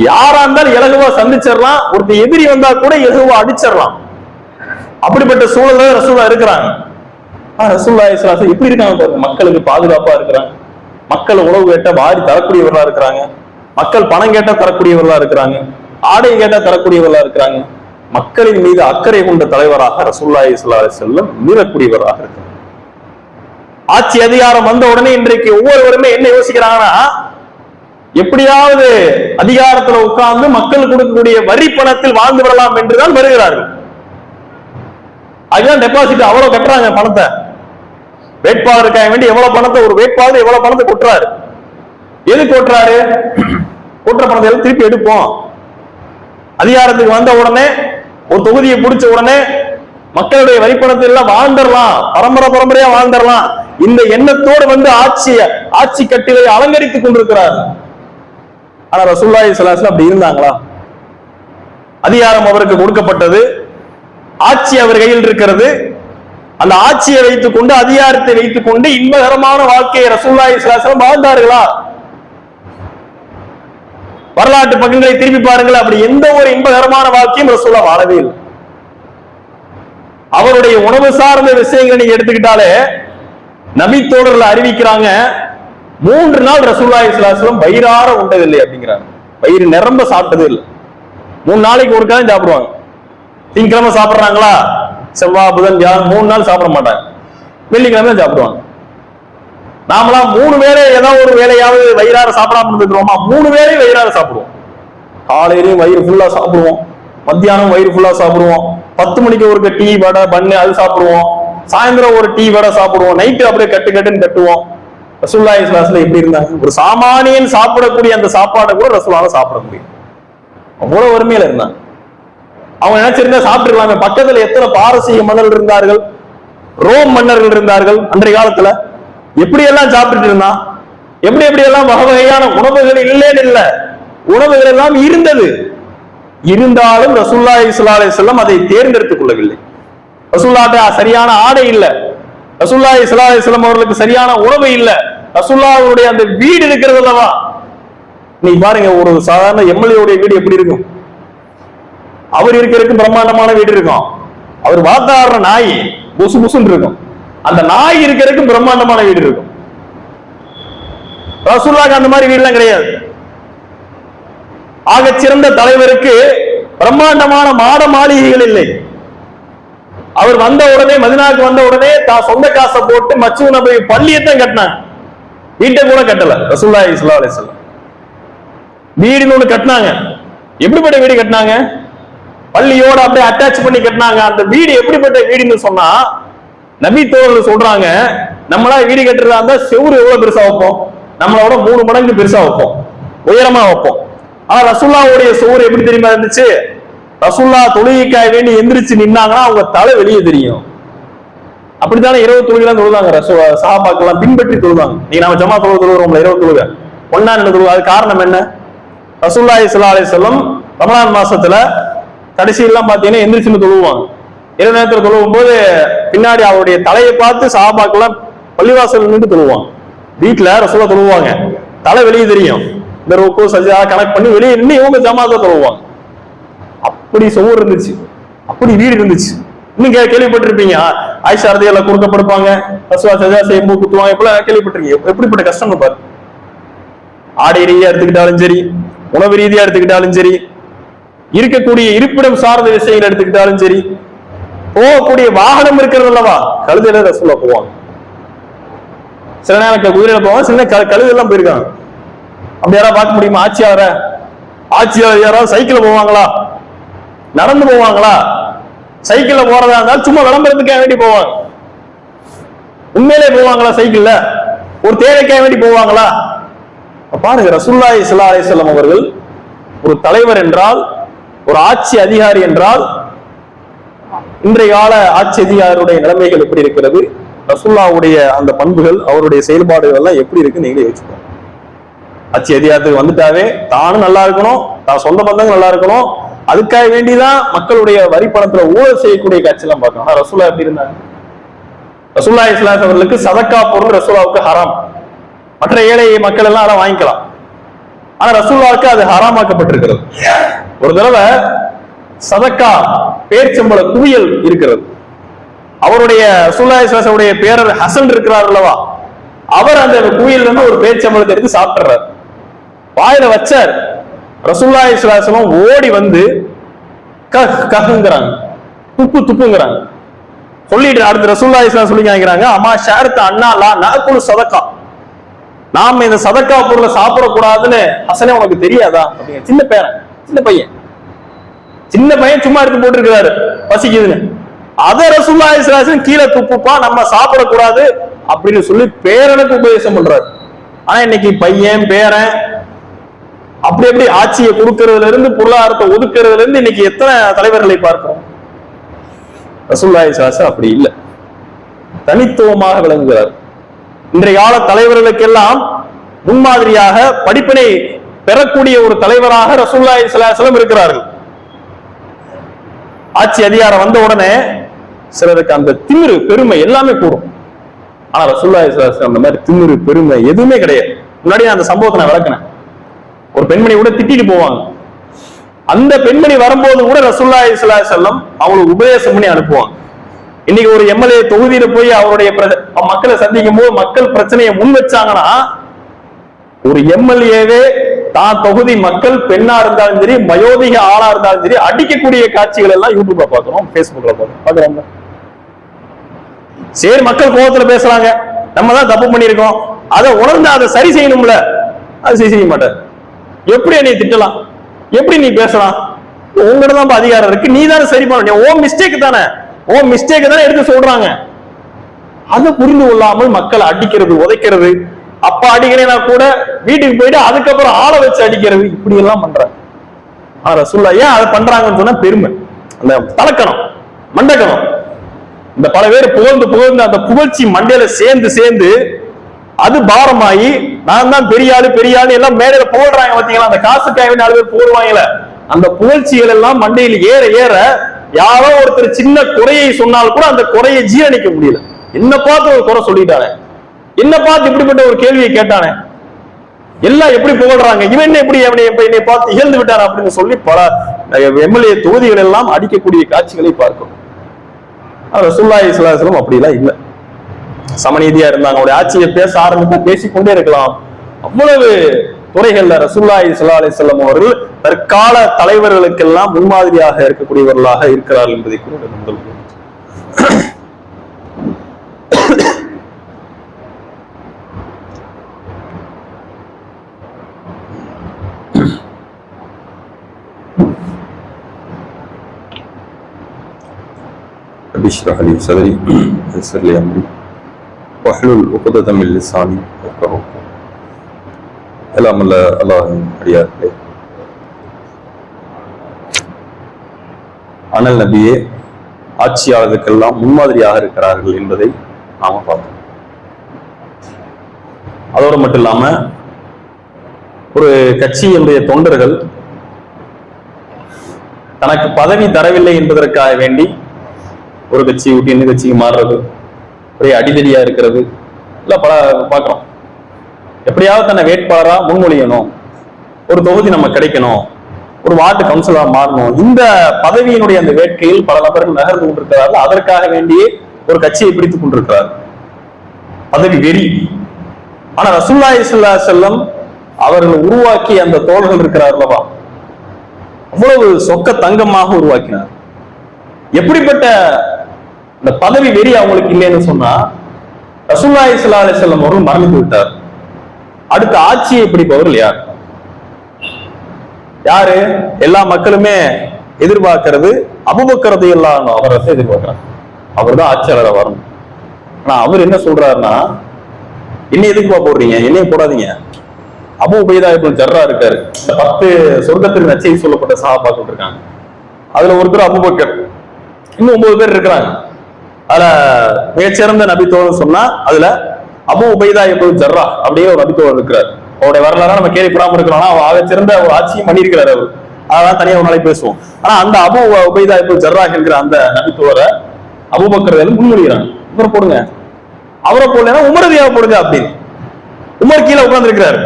யாரா இருந்தாலும் இலகுவா சந்திச்சிடலாம். ஒருத்தர் எதிரி வந்தா கூட இலகுவா அடிச்சிடலாம். அப்படிப்பட்ட சூழல்ல ரசூலுல்லாஹ் இருக்கிறாங்க. ரசூலுல்லாஹி ஸல்லல்லாஹு அலைஹி வஸல்லம் எப்படி இருக்காங்க பாருங்க. மக்களுக்கு பாதுகாப்பா இருக்கிறாங்க. மக்கள் உணவு கேட்ட வாரி தரக்கூடியவர்களா இருக்கிறாங்க. மக்கள் பணம் கேட்டா தரக்கூடியவர்களா இருக்கிறாங்க. ஆடை கேட்டா தரக்கூடியவர்களா இருக்கிறாங்க. மக்களின் மீது அக்கறை கொண்ட தலைவராக ரசூலுல்லாஹி ஸல்லல்லாஹு அலைஹி வஸல்லம் மீறக்கூடியவராக இருக்கிறாங்க. ஆட்சி அதிகாரம் வந்த உடனே இன்றைக்கு ஒவ்வொருவருமே என்ன யோசிக்கிறாங்கன்னா, எப்படியாவது அதிகாரத்துல உட்கார்ந்து மக்கள் கொடுக்கக்கூடிய வரி பணத்தில் வாழ்ந்து வரலாம் என்றுதான் வருகிறார்கள். அதுதான் டெபாசிட் அவ்வளவு கட்டுறாங்க பணத்தை. வேட்பாளருக்காக வேண்டி எவ்வளவு பணத்தை, ஒரு வேட்பாளர் எவ்வளவு பணத்தை கொட்டுறாரு. எது கொட்டுறாரு? கொட்டுற பணத்தை எல்லாம் திருப்பி எடுப்போம். அதிகாரத்துக்கு வந்த உடனே ஒரு தொகுதியை பிடிச்ச உடனே மக்களுடைய வரிப்பணத்தை எல்லாம் வாழ்ந்துடலாம், பரம்பரையா வாழ்ந்துடலாம். இந்த எண்ணத்தோடு வந்து ஆட்சி கட்டிலை அலங்கரித்துக் கொண்டிருக்கிறார். ஆனா ரசூலுல்லாஹி ஸல்லல்லாஹு அலைஹி வஸல்லம் அப்படி இருந்தாங்களா? அதிகாரம் அவருக்கு கொடுக்கப்பட்டது, ஆட்சி அவர் கையில் இருக்கிறது. அந்த ஆட்சியை வைத்துக் கொண்டு, அதிகாரத்தை வைத்துக் கொண்டு இன்பகரமான வாழ்க்கையை ரசூலுல்லாஹி ஸல்லல்லாஹு அலைஹி வஸல்லம் வாழ்ந்தார்களா? வரலாற்று பக்கங்களை திருப்பி பாருங்கள். அப்படி எந்த ஒரு இன்பகரமான வாழ்க்கையும் ரசூலுல்லாஹ் வாழவே இல்லை. அவருடைய உணவு சார்ந்த விஷயங்களை நீங்க எடுத்துக்கிட்டாலே, நபி தோழர்கள் அறிவிக்கிறாங்க, 3 நாள் ரசூலுல்லாஹி ஸல்லல்லாஹு அலைஹி வஸல்லம் வயிறார உண்டதில்லை அப்படிங்கிறாங்க. வயிறு நிரம்ப சாப்பிட்டது இல்லை. 3 நாளைக்கு ஒரு காலம் சாப்பிடுவாங்க. திங்கக்கிழமை சாப்பிடுறாங்களா, செவ்வாய் புதன் வியாழன் 3 நாள் சாப்பிட மாட்டாங்க. வெள்ளிக்கிழமை சாப்பிடுவாங்க. நாமலாம் 3 வேளை ஏதாவது ஒரு வேலையாவது வயிறார சாப்பிடாம இருந்துக்கிறோமா? 3 வேளை வயிறார சாப்பிடுவோம். காலையிலையும் வயிறு ஃபுல்லா சாப்பிடுவோம், மத்தியானம் வயிறு ஃபுல்லா சாப்பிடுவோம், 10 மணிக்கு ஒரு டீ வடை பண்ணு அது சாப்பிடுவோம், சாயந்தரம் ஒரு டீ வடை சாப்பிடுவோம், நைட்டு அப்படியே கட்டுன்னு கட்டுவோம். ரசூலுல்லாஹி ஸல்லல்லாஹு அலைஹி வஸல்லம் எப்படி இருந்தாங்க? ஒரு சாமானியன் சாப்பிடக்கூடிய அந்த சாப்பாடை கூட ரசூலுல்லாஹ் சாப்பிட முடியும். அவ்வளவு வறுமையில இருந்தாங்க. அவங்க நினைச்சிருந்தா சாப்பிட்டுருக்கலாமே. பக்கத்துல எத்தனை பாரசீக மன்னர்கள் இருந்தார்கள், ரோம் மன்னர்கள் இருந்தார்கள். அன்றைய காலத்துல எப்படி எல்லாம் சாப்பிட்டு இருந்தான், எப்படி எல்லாம் வகை வகையான உணவுகள் இல்லைன்னு இல்ல, உணவுகள் எல்லாம் இருந்தது. இருந்தாலும் ரசூலுல்லாஹி ஸல்லல்லாஹு அலைஹி வஸல்லம் அதை தேர்ந்தெடுத்துக் கொள்ளவில்லை. ரசூலுல்லாஹ்ட்ட சரியான ஆடை இல்ல, ரசூலுல்லாஹி ஸல்லல்லாஹு அலைஹி வஸல்லம் அவர்களுக்கு சரியான உணவு இல்ல, ரசூலுல்லாஹ்வுடைய அந்த வீடு இருக்கிறது அல்லவா. நீ பாருங்க, ஒரு சாதாரண எம்எல்ஏ உடைய வீடு எப்படி இருக்கும்? அவர் இருக்கிறதுக்கு பிரம்மாண்டமான வீடு இருக்கும். அவர் வாத்தாடுற நாய் புசு புசுன்னு இருக்கும். அந்த நாய் இருக்கிறதுக்கு பிரம்மாண்டமான வீடு இருக்கும். ரசூலுல்லாஹ்க்கு அந்த மாதிரி வீடுலாம் கிடையாது. ஆக சிறந்த தலைவருக்கு பிரம்மாண்டமான மாட மாளிகைகள் இல்லை. அவர் வந்த உடனே, மதீனாவுக்கு வந்த உடனே தான் சொந்த காசை போட்டு மஸ்ஜித் நபவி பள்ளியைத்தான் கட்டினாங்க, வீட்டை கூட கட்டல. ரசூலுல்லாஹி ஸல்லல்லாஹு அலைஹி வஸல்லம் வீடுன்னு ஒண்ணு கட்டினாங்க. எப்படிப்பட்ட வீடு கட்டினாங்க? பள்ளியோட அப்படியே அட்டாச் பண்ணி கட்டினாங்க. அந்த வீடு எப்படிப்பட்ட வீடுன்னு சொன்னா, நபி தோழர்கள் சொல்றாங்க, நம்மளா வீடு கட்டுறதா இருந்தா செவுரு எவ்வளவு பெருசா வைப்போம்? நம்மளோட 3 மடங்கு பெருசா வைப்போம், உயரமா வைப்போம். ஆனா ரசூலுல்லாஹ்வுடைய செவுரு எப்படி தெரியுமா இருந்துச்சு? ரசூலுல்லாஹ் தொழுகைக்காக வேண்டி எந்திரிச்சு நின்னாங்கன்னா அவங்க தலை வெளியே தெரியும். அப்படித்தானே 20 தொழுகைலாம் தொழுதாங்க. சஹாபாக்கெல்லாம் பின்பற்றி தொழுதாங்க. நீங்க நம்ம ஜமா தொழுகிறோம்ல 20 தொழுகை ஒன்னா நின்று தொழுகை. அது காரணம் என்ன? ரசூலுல்லாஹி ஸல்லல்லாஹு அலைஹி வஸல்லம் ரமலான் மாசத்துல கடைசியெல்லாம் பாத்தீங்கன்னா எந்திரிச்சுன்னு தொழுவாங்க. இரவு நேரத்தில் தொழுவும் போது பின்னாடி அவருடைய தலையை பார்த்து சஹாபாக்கெல்லாம் பள்ளிவாசல் நின்று தொழுவாங்க. வீட்டுல ரசூலுல்லாஹ் தொழுவாங்க, தலை வெளியே தெரியும். இந்த ருக்கு சஜ்தா கனெக்ட் பண்ணி வெளியே நின்று இவங்க ஜமாத்தா தொழுவாங்க. அப்படி சுவர் இருந்துச்சு, அப்படி வீடு இருந்துச்சு. நீங்க கேள்விப்பட்டிருப்பீங்க, ஆயிஷா ரலியல்லாஹு குறுக்க படுப்பாங்க, ரசூலுல்லாஹ் சஜ்தா செய்யும் போது குத்துவாங்க. இப்பெல்லாம் கேள்விப்பட்டிருக்கீங்க. எப்படிப்பட்ட கஷ்டம் பாரு. ஆடை ரீதியா எடுத்துக்கிட்டாலும் சரி, உணவு ரீதியா எடுத்துக்கிட்டாலும் சரி, இருக்கக்கூடிய இருப்பிடம் சார்ந்த விஷயங்கள் எடுத்துக்கிட்டாலும் சரி, போகக்கூடிய வாகனம் இருக்கிறது அல்லவா, கழுதையில ரசூலுல்லாஹ் போவாங்க. சில நேரம் குதிரையில போவாங்க, சின்ன கழுதெல்லாம் போயிருக்காங்க. அப்படி யாராவது பார்க்க முடியுமா? ஆட்சியாளர் யாராவது சைக்கிள் போவாங்களா? நடந்து போவாங்களா? சைக்கிள்ல போறதா இருந்தாலும் சும்மா விளம்பரத்துக்காக வேண்டி போவாங்க. உண்மையிலே போவாங்களா? சைக்கிள்ல ஒரு தேவைக்காக வேண்டி போவாங்களா? பாருங்க, ரசூலுல்லாஹி ஸல்லல்லாஹு அலைஹி வஸல்லம் அவர்கள் ஒரு தலைவர் என்றால், ஒரு ஆட்சி அதிகாரி என்றால், இன்றைய கால ஆட்சி அதிகாரியுடைய நிலைமைகள் எப்படி இருக்கிறது, ரசூலுல்லாஹ்வுடைய அந்த பண்புகள், அவருடைய செயல்பாடுகள் எல்லாம் எப்படி இருக்கு நீங்களே யோசிச்சுக்கோங்க. ஆட்சி அதிகாரத்துக்கு வந்துட்டாவே தானும் நல்லா இருக்கணும், தான் சொந்த பந்தங்கள் நல்லா இருக்கணும், அதுக்காக வேண்டிதான் மக்களுடைய வரி பணத்துல ஊழல் செய்யக்கூடிய காட்சி எல்லாம் பார்க்கணும். ஆனா ரசூலுல்லாஹ் எப்படி இருந்தாங்க? ரசூலுல்லாஹி ஸல்லல்லாஹு அலைஹி வஸல்லம் அவர்களுக்கு சதக்கா பொருள் ரசூலுல்லாஹ்வுக்கு ஹராம். மற்ற ஏழை மக்கள் எல்லாம் அதை வாங்கிக்கலாம். ஆனா ரசூலுல்லாஹ்வுக்கு அது ஹராமாக்கப்பட்டிருக்கிறது. ஒரு தடவை சதக்கா பேர்ச்சம்பள குவியல் இருக்கிறது. அவருடைய ரசூலுல்லாஹி ஸல்லல்லாஹு அலைஹி வஸல்லம் பேரர் ஹசன் இருக்கிறார் அல்லவா, அவர் அந்த குவியல் இருந்து ஒரு பேர்ச்சம்பளத்தை எடுத்து சாப்பிட்டுறார். வாயில வச்சார். ரசூலுல்லாஹி ஸல்லல்லாஹு அலைஹி வஸல்லம் ஓடி வந்து கஹ்ங்கறாங்க, துப்புங்கறாங்க. சொல்லிட்டு அடுத்து ரசூலுல்லாஹி ஸல்லல்லாஹு அலைஹி வஸல்லம் சொல்லி கேக்குறாங்க, அம்மா ஷாரத் அண்ணா லா நஅகுலு சதகா, நாம இந்த சதக்கா பொருளை சாப்பிடக்கூடாதுன்னு ஹசனே உனக்கு தெரியாதா? அப்படிங்க. சின்ன பையன் சும்மா எடுத்து போட்டு இருக்கிறாரு பசிக்குதுன்னு. அத ரசூலுல்லாஹி ஸல்லல்லாஹு அலைஹி வஸல்லம் கீழே துப்புப்பா, நம்ம சாப்பிடக்கூடாது அப்படின்னு சொல்லி பேரனுக்கு உபதேசம் பண்றாரு. ஆனா இன்னைக்கு பையன் பேரன் அப்படி ஆட்சியை கொடுக்கறதுல இருந்து, பொருளாதாரத்தை ஒதுக்குறதுல இருந்து இன்னைக்கு எத்தனை தலைவர்களை பார்க்கிறோம். ரசூலுல்லாஹி ஸல்லல்லாஹு அலைஹி வஸல்லம் அப்படி இல்லை, தனித்துவமாக விளங்குகிறார். இன்றைய கால தலைவர்களுக்கெல்லாம் முன்மாதிரியாக படிப்பினை பெறக்கூடிய ஒரு தலைவராக ரசூலுல்லாஹி ஸல்லல்லாஹு அலைஹி வஸல்லம் இருக்கிறார்கள். ஆட்சி அதிகாரம் வந்த உடனே சிலருக்கு அந்த திமிரு பெருமை எல்லாமே கூடும். ஆனா ரசூலுல்லாஹி ஸல்லல்லாஹு அலைஹி வஸல்லம் அந்த மாதிரி திமிரு பெருமை எதுவுமே கிடையாது. முன்னாடி அந்த சம்பவத்தை நான் விளக்குனேன். ஒரு பெண்மணி கூட திட்டிட்டு போவாங்க. அந்த பெண்மணி வரும்போது கூட ரசூலுல்லாஹி ஸல்லல்லாஹு அலைஹி வஸல்லம் அவங்களுக்கு உபதேசம் பண்ணி அனுப்புவாங்க. இன்னைக்கு ஒரு எம்எல்ஏ தொகுதியில போய் அவருடைய மக்களை சந்திக்கும் போது மக்கள் பிரச்சனையை முன் வச்சாங்கன்னா, ஒரு எம்எல்ஏவே தான் தொகுதி மக்கள் பெண்ணா இருந்தாலும் சரி, வயோதிக ஆளா இருந்தாலும் சரி, அடிக்கக்கூடிய காட்சிகள் எல்லாம் யூடியூப்ல பாக்குறோம், பேஸ்புக்ல பாக்குறோம். சரி, மக்கள் கோபத்துல பேசுறாங்க, நம்ம தான் தப்பு பண்ணிருக்கோம், அதை உணர்ந்து அதை சரி செய்யணும்ல, அது சரி செய்ய மாட்டார். எப்படி நீ திட்டலாம், எப்படி நீ பேசலாம், உங்ககிட்ட தான் அதிகாரம் இருக்கு, நீ தானே சரி பண்ண, ஓ மிஸ்டேக் தானே எடுத்து சொல்றாங்க. அதை புரிந்து கொள்ளாமல் மக்கள் அடிக்கிறது, உதைக்கிறது, அப்ப அடிக்கிறேன்னா கூட வீட்டுக்கு போயிட்டு அதுக்கப்புறம் ஆளை வச்சு அடிக்கிறது, இப்படி எல்லாம் பண்றாங்க. ரசூலுல்லாஹ் ஏன் அதை பண்றாங்கன்னு சொன்னா பெருமை, அந்த தலக்கணம், மண்டக்கணம். இந்த பல பேர் புகழ்ந்து அந்த புகழ்ச்சி மண்டையில சேர்ந்து அது பாரமாயி, நான் தான் பெரிய ஆளு எல்லாம் மேடையில புகழ்றாங்க. பாத்தீங்களா, அந்த காசுக்காக 4 பேர் புகழ்வாங்கல்ல, அந்த புகழ்ச்சிகள் எல்லாம் மண்டையில் ஏற யாரோ ஒருத்தர் சின்ன குறையை சொன்னால் கூட அந்த குறையை ஜீரணிக்க முடியல. என்ன பார்த்து ஒரு குறை சொல்லிட்டானே, என்ன பார்த்து இப்படிப்பட்ட ஒரு கேள்வியை கேட்டானே, எல்லாம் எப்படி புகழ்றாங்க, இவன் எப்படி என்னை பார்த்து இகழ்ந்து விட்டான் அப்படின்னு சொல்லி பல எம்எல்ஏ தொகுதிகள் எல்லாம் அடிக்கக்கூடிய காட்சிகளை பார்க்கும். ரசூலுல்லாஹி ஸல்லல்லாஹு அலைஹி வஸல்லம் அப்படிலாம் இல்லை, சமநீதியா இருந்தாங்க. அவருடைய ஆட்சியை பேச ஆரம்பித்து பேசிக்கொண்டே இருக்கலாம். அவ்வளவு துறைகள்ல ரசூலுல்லாஹி ஸல்லல்லாஹு அலைஹி வஸல்லம் அவர்கள் தற்கால தலைவர்களுக்கெல்லாம் முன்மாதிரியாக இருக்கக்கூடியவர்களாக இருக்கிறார்கள் என்பதை கூட முதல் اشرح لي صدري ويسر لي امري واحلل عقدة من لساني يفقهوا قولي. எல்லாம் அல்ல அல்லாஹ்வின் அடியார்களே, அனல் நபியே ஆட்சியாளர்களுக்கெல்லாம் முன்மாதிரியாக இருக்கிறார்கள் என்பதை நாம பார்த்தோம். அதோடு மட்டும் இல்லாம ஒரு கட்சியினுடைய தொண்டர்கள் தனக்கு பதவி தரவில்லை என்பதற்காக வேண்டி ஒரு கட்சியை விட்டு இன்னும் கட்சிக்கு மாறுறது, ஒரே அடிதடியா இருக்கிறது எல்லாம் பல பார்க்கிறோம். எப்படியாவது தன்னை வேட்பாளரா முன்மொழியணும், ஒரு தொகுதி நம்ம கிடைக்கணும், ஒரு வார்டு கவுன்சிலரா மாறணும், இந்த பதவியினுடைய அந்த வேட்கையில் பல நபர்கள் நகர்ந்து கொண்டிருக்கிறார்கள். அதற்காக வேண்டியே ஒரு கட்சியை பிடித்துக் கொண்டிருக்கிறார், பதவி வெறி. ஆனா ரசூலுல்லாஹி ஸல்லல்லாஹு அலைஹி வஸல்லம் அவர்கள் உருவாக்கிய அந்த தோள்கள் இருக்கிறார்களவா, அவ்வளவு சொக்க தங்கமாக உருவாக்கினார். எப்படிப்பட்ட இந்த பதவி வெறி அவங்களுக்கு இல்லைன்னு சொன்னா, ரசூலுல்லாஹி ஸல்லல்லாஹு அலைஹி வஸல்லம் அவர்கள் மரணித்து விட்டார். அடுத்த ஆட்சியை பிடிப்பவர்கள் யார்? யாரு? எல்லா மக்களுமே எதிர்பார்க்கிறது அபூபக்கர் ரலியல்லாஹு அன்ஹு அவரை எதிர்பார்க்கிறாங்க. அவர் தான் ஆட்சியாளராக வரணும். ஆனா அவர் என்ன சொல்றாருன்னா, என்ன எதுக்குப்பா போடுறீங்க, என்னைய போடாதீங்க. அபூ உபைதா இப்னு ஜர்ரா இருக்காரு, 10 சொர்க்கத்திற்கு நற்செய்தி சொல்லப்பட்ட சஹாபாக்கள் இருக்காங்க. அதுல ஒருத்தர் அபூபக்கர், இன்னும் 9 பேர் இருக்கிறாங்க. அதுல மிகச்சிறந்த நபித்தோழர் சொன்னா அதுல அபூ உபைதா இப்னு ஜர்ரா அப்படியே ஒரு நபித்தோழர் இருக்கிறார். அவருடைய வரலாறு நம்ம கேள்விப்படாம இருக்கிறோம். ஆக சிறந்த ஒரு ஆட்சியும் பண்ணியிருக்கிறார் அவர். அதான் தனியாக ஒரு நாளைக்கு பேசுவோம். ஆனா அந்த அபூ உபைதா இப்னு ஜர்ரா என்கிற அந்த நபித்தோழரை அபூபக்கர் முன்மொழிகிறாங்க, இவரை போடுங்க, அவரை போடலன்னா உமரதியாவை போடுங்க அப்படின்னு. உமர் கீழே உட்கார்ந்து இருக்கிறாரு.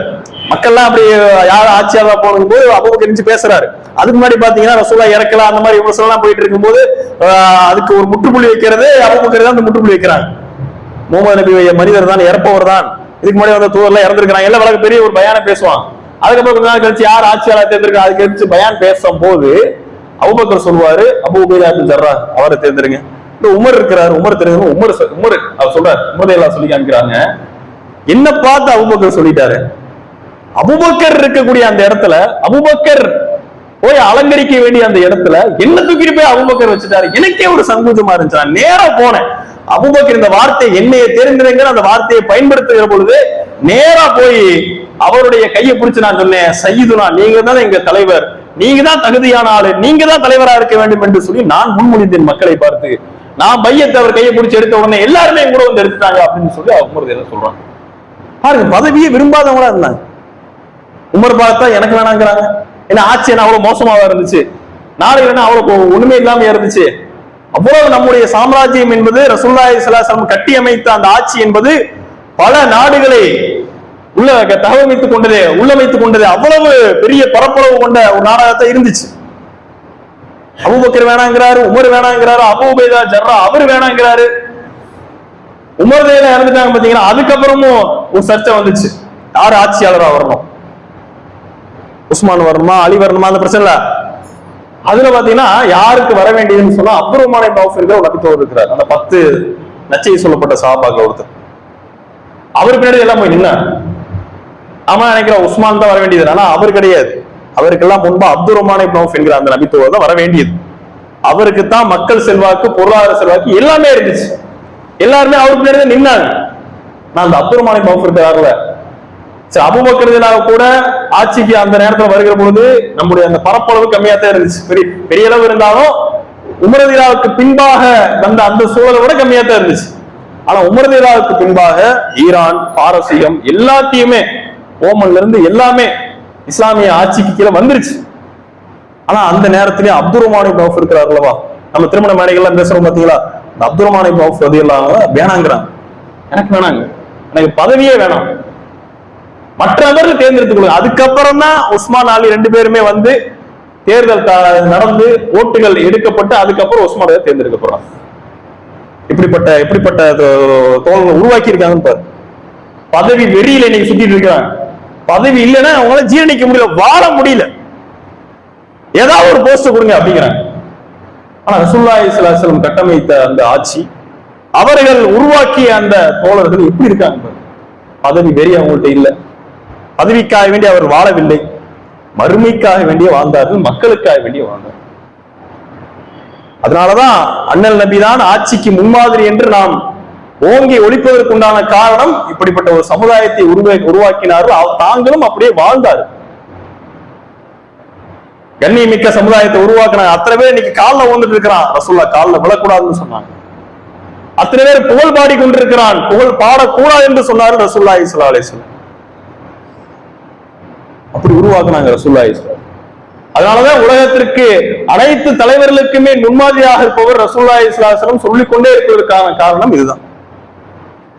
மக்கள்லாம் அப்படி யார் ஆட்சியாளர் போகும் போது அபூபக்கர் பேசுறாரு. அதுக்கு முன்னாடி பாத்தீங்கன்னா ரசூலுல்லாஹ் இறக்கலாம் அந்த மாதிரி விமர்சனம் போயிட்டு இருக்கும்போது அதுக்கு ஒரு முற்றுப்புள்ளி வைக்கிறது அபூபக்கர் தான் அந்த முற்றுப்புள்ளி வைக்கிறாங்க. முகமது நபி மனிதர் தான், இறப்பவர் தான், இதுக்கு முன்னாடி வந்த தூதர்லாம் இறந்துருக்காங்க, எல்லாம் வழக்கு பெரிய ஒரு பயான பேசுவாங்க. அதுக்கப்புறம் கொஞ்ச நாள் கழிச்சு யார் ஆட்சியாளர் தேர்ந்தெடுக்க அதுக்கு கழிச்சு பயான் பேசும் போது அபூபக்கர் சொல்லுவாரு, அபூ உபைதா இப்னு ஜர்ரா அவரை தேர்ந்தெடுங்க. இந்த உமர் இருக்கிறாரு, உமர் தெரிஞ்சு உமர் அவர் சொல்றாரு, உமரையெல்லாம் சொல்லி காமிக்கிறாங்க. என்ன பார்த்து அபூபக்கர் சொல்லிட்டாரு. அபூபக்கர் இருக்கக்கூடிய அந்த இடத்துல அபூபக்கர் போய் அலங்கரிக்க வேண்டிய அந்த இடத்துல என்ன தூக்கிட்டு போய் அபூபக்கர் வச்சுட்டாரு. எனக்கே ஒரு சங்கூஜமா இருந்துச்சு. நான் நேரா போனேன். அபூபக்கர் இந்த வார்த்தை என்னைய தெரிந்திருங்கிற அந்த வார்த்தையை பயன்படுத்துகிற பொழுது நேரா போய் அவருடைய கையை பிடிச்சு நான் சொன்னேன், சையதுனா நீங்க தான் எங்க தலைவர், நீங்க தான் தகுதியான ஆளு, நீங்க தான் தலைவரா இருக்க வேண்டும் என்று சொல்லி நான் முன்மொழிந்தேன் மக்களை பார்த்து. நான் பையத்தை அவர் கையை பிடிச்சி எடுத்த உடனே எல்லாருமே கூட வந்து எடுத்துட்டாங்க அப்படின்னு சொல்லி உமர் என்ன சொல்றாங்க பாருங்க. பதவியை விரும்பாதவங்களா இருந்தாங்க. உமர் பார்த்தா எனக்கு வேணாங்கிறாங்க. ஏன்னா ஆட்சி என்ன அவ்வளவு மோசமாக இருந்துச்சு, நாளை வேணா அவ்வளவு ஒண்ணுமே இல்லாம இருந்துச்சு. அவ்வளவு நம்முடைய சாம்ராஜ்யம் என்பது ரசூலுல்லாஹி ஸல்லல்லாஹு அலைஹி வஸல்லம் கட்டி அமைத்த அந்த ஆட்சி என்பது பல நாடுகளை உள்ள தகவமைத்துக் கொண்டது, உள்ளமைத்துக் கொண்டது, அவ்வளவு பெரிய பரப்பளவு கொண்ட ஒரு நாடாகத்தான் இருந்துச்சு. அபூபக்கர் வேணாங்கிறாரு, உமர் வேணாங்கிறாரு, அபூ உபைதா ஜர்ரா அவர் வேணாங்கிறாரு. உமர் இறந்துட்டாங்க பாத்தீங்கன்னா. அதுக்கப்புறமும் ஒரு சர்ச்சை வந்துச்சு, யாரு ஆட்சியாளரா வரணும், உஸ்மான் வரணுமா அலி வரணுமா, அந்த பிரச்சனை இல்ல. அதுல பாத்தீங்கன்னா யாருக்கு வர வேண்டியதுன்னு சொன்னா அப்துர் ரஹ்மான் இப்னு அவ்ஃப் என்கிற ஒரு நபித்தோழர் இருக்கிறார். அந்த 10 நற்செய்தி சொல்லப்பட்ட சஹாபாக்கள் ஒருத்தர். அவர் பின்னாடி எல்லாம் போய் நின்னார். அவன் நினைக்கிற உஸ்மான் தான் வர வேண்டியது, ஆனா அவர் கிடையாது. அவருக்கெல்லாம் முன்பா அப்துர் ரஹ்மான் இப்னு அவ்ஃப் என்கிற அந்த நபித்தோழர் தான் வர வேண்டியது. அவருக்கு தான் மக்கள் செல்வாக்கு, பொருளாதார செல்வாக்கு எல்லாமே இருந்துச்சு. எல்லாருமே அவருக்கு பின்னாடி நின்னாங்க. நான் அந்த அப்துர் ரஹ்மான் இப்னு அவ்ஃப் இருக்கிறார்ல, அபூபக்கர் ரலியல்லாஹு கூட ஆட்சிக்கு அந்த நேரத்தில் வருகிற பொழுது நம்முடைய அந்த பரப்பளவு கம்மியா தான் இருந்துச்சு. பெரிய அளவு இருந்தாலும் உமர் ரலியல்லாஹுக்கு பின்பாக வந்த அந்த சூழலை விட கம்மியா தான் இருந்துச்சு. ஆனா உமர் ரலியல்லாஹுக்கு பின்பாக ஈரான், பாரசீகம் எல்லாத்தையுமே, ஓமன்ல இருந்து எல்லாமே இஸ்லாமிய ஆட்சிக்கு கீழே வந்துருச்சு. ஆனா அந்த நேரத்திலேயே அப்துர் ரஹ்மான் இப்னு அவ்ஃப் இருக்கிறார்களவா, நம்ம திருமண மேடைகள்லாம் பேசுறோம் பாத்தீங்களா, அப்துர் ரஹ்மான் இப்னு அவ்ஃப் ரலியல்லாஹு வேணாங்கிறாங்க. எனக்கு வேணாங்க, எனக்கு பதவியே வேணாம், மற்றவர்கள் தேர்ந்தெடுத்துக் கொள்ளுங்க. அதுக்கப்புறம் தான் உஸ்மான் அலி 2 பேருமே வந்து தேர்தல் நடந்து ஓட்டுகள் எடுக்கப்பட்டு அதுக்கப்புறம் உஸ்மான் தேர்ந்தெடுக்கப்படுறாங்க. எப்படிப்பட்ட தோழர்கள் உருவாக்கி இருக்காங்கன்னு பாரு. பதவி வெறியில இன்னைக்கு சுத்திட்டு இருக்கிறாங்க. பதவி இல்லைன்னா அவங்களால ஜீரணிக்க முடியல, வாழ முடியல, ஏதாவது ஒரு போஸ்ட் கொடுங்க அப்படிங்கிறாங்க. ஆனா ரசூலுல்லாஹி ஸல்லல்லாஹு அலைஹி வஸல்லம் கட்டமைத்த அந்த ஆட்சி, அவர்கள் உருவாக்கிய அந்த தோழர்கள் எப்படி இருக்காங்க. பதவி வெறி அவங்கள்ட்ட இல்லை, பதவிக்காக வேண்டிய அவர் வாழவில்லை, மறுமைக்காக வேண்டிய வாழ்ந்தார்கள், மக்களுக்காக வேண்டிய வாழ்ந்தார்கள். அதனாலதான் அண்ணல் நபிதான் ஆட்சிக்கு முன்மாதிரி என்று நாம் ஓங்கி ஒழிப்பதற்குண்டான காரணம், இப்படிப்பட்ட ஒரு சமுதாயத்தை உருவாக்கினார்கள், தாங்களும் அப்படியே வாழ்ந்தார்கள். கண்ணியமிக்க சமுதாயத்தை உருவாக்கினாங்க. அத்தனை பேர் இன்னைக்கு காலில் வந்துட்டு இருக்கிறான், ரசூலுல்லாஹ் காலில் விழக்கூடாதுன்னு சொன்னாங்க. அத்தனை பேர் புகழ் பாடி கொண்டிருக்கிறான், புகழ் பாடக்கூடாது என்று சொன்னார்கள் ரசூலுல்லாஹி ஸல்லல்லாஹு அலைஹி வஸல்லம். அப்படி உருவாக்குனாங்க ரசூலுல்லாஹி ஸல்லல்லாஹு அலைஹி வஸல்லம். அதனாலதான் உலகத்திற்கு அனைத்து தலைவர்களுக்குமே முன்மாதிரியாக இருப்பவர் ரசூலுல்லாஹி ஸல்லல்லாஹு அலைஹி வஸல்லம் சொல்லிக்கொண்டே இருப்பதற்கான காரணம் இதுதான்.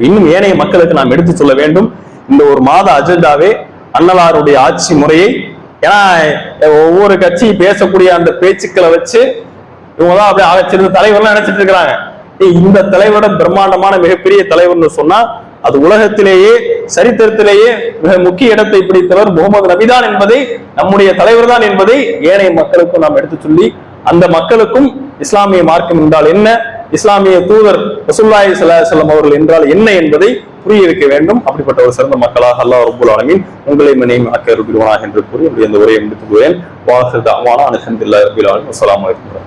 இன்னும் ஏனைய மக்களுக்கு நாம் எடுத்து சொல்ல வேண்டும். இந்த ஒரு மாத அஜெண்டாவே அன்னலாருடைய ஆட்சி முறையை, ஏன்னா ஒவ்வொரு கட்சி பேசக்கூடிய அந்த பேச்சுக்களை வச்சு இவங்கதான் அப்படியே ஆகச்சிருந்த தலைவர்லாம் நினைச்சிட்டு இருக்கிறாங்க. இந்த தலைவரோட பிரம்மாண்டமான மிகப்பெரிய தலைவர்னு சொன்னா அது உலகத்திலேயே சரித்திரத்திலேயே மிக முக்கிய இடத்தை பிடித்தவர் முகமது நபிதான் என்பதை, நம்முடைய தலைவர் தான் என்பதை ஏனைய மக்களுக்கும் நாம் எடுத்து சொல்லி, அந்த மக்களுக்கும் இஸ்லாமிய மார்க்கம் என்றால் என்ன, இஸ்லாமிய தூதர் ரசூலுல்லாஹி ஸல்லல்லாஹு அலைஹி வஸல்லம் அவர்கள் என்றால் என்ன என்பதை புரிய வைக்க வேண்டும். அப்படிப்பட்ட ஒரு சிறந்த மக்களாக அல்லாஹ் ரப்பல் ஆலமீன் உங்களை மனையும் ஆக்கியருள்வானாக என்று கூறி இந்த உரையை முடித்துக் கொள்கிறேன். வாஹிரு தஅவானா அல்ஹம்துலில்லாஹி ரப்பில் ஆலமீன். அஸ்ஸலாமு அலைக்கும்.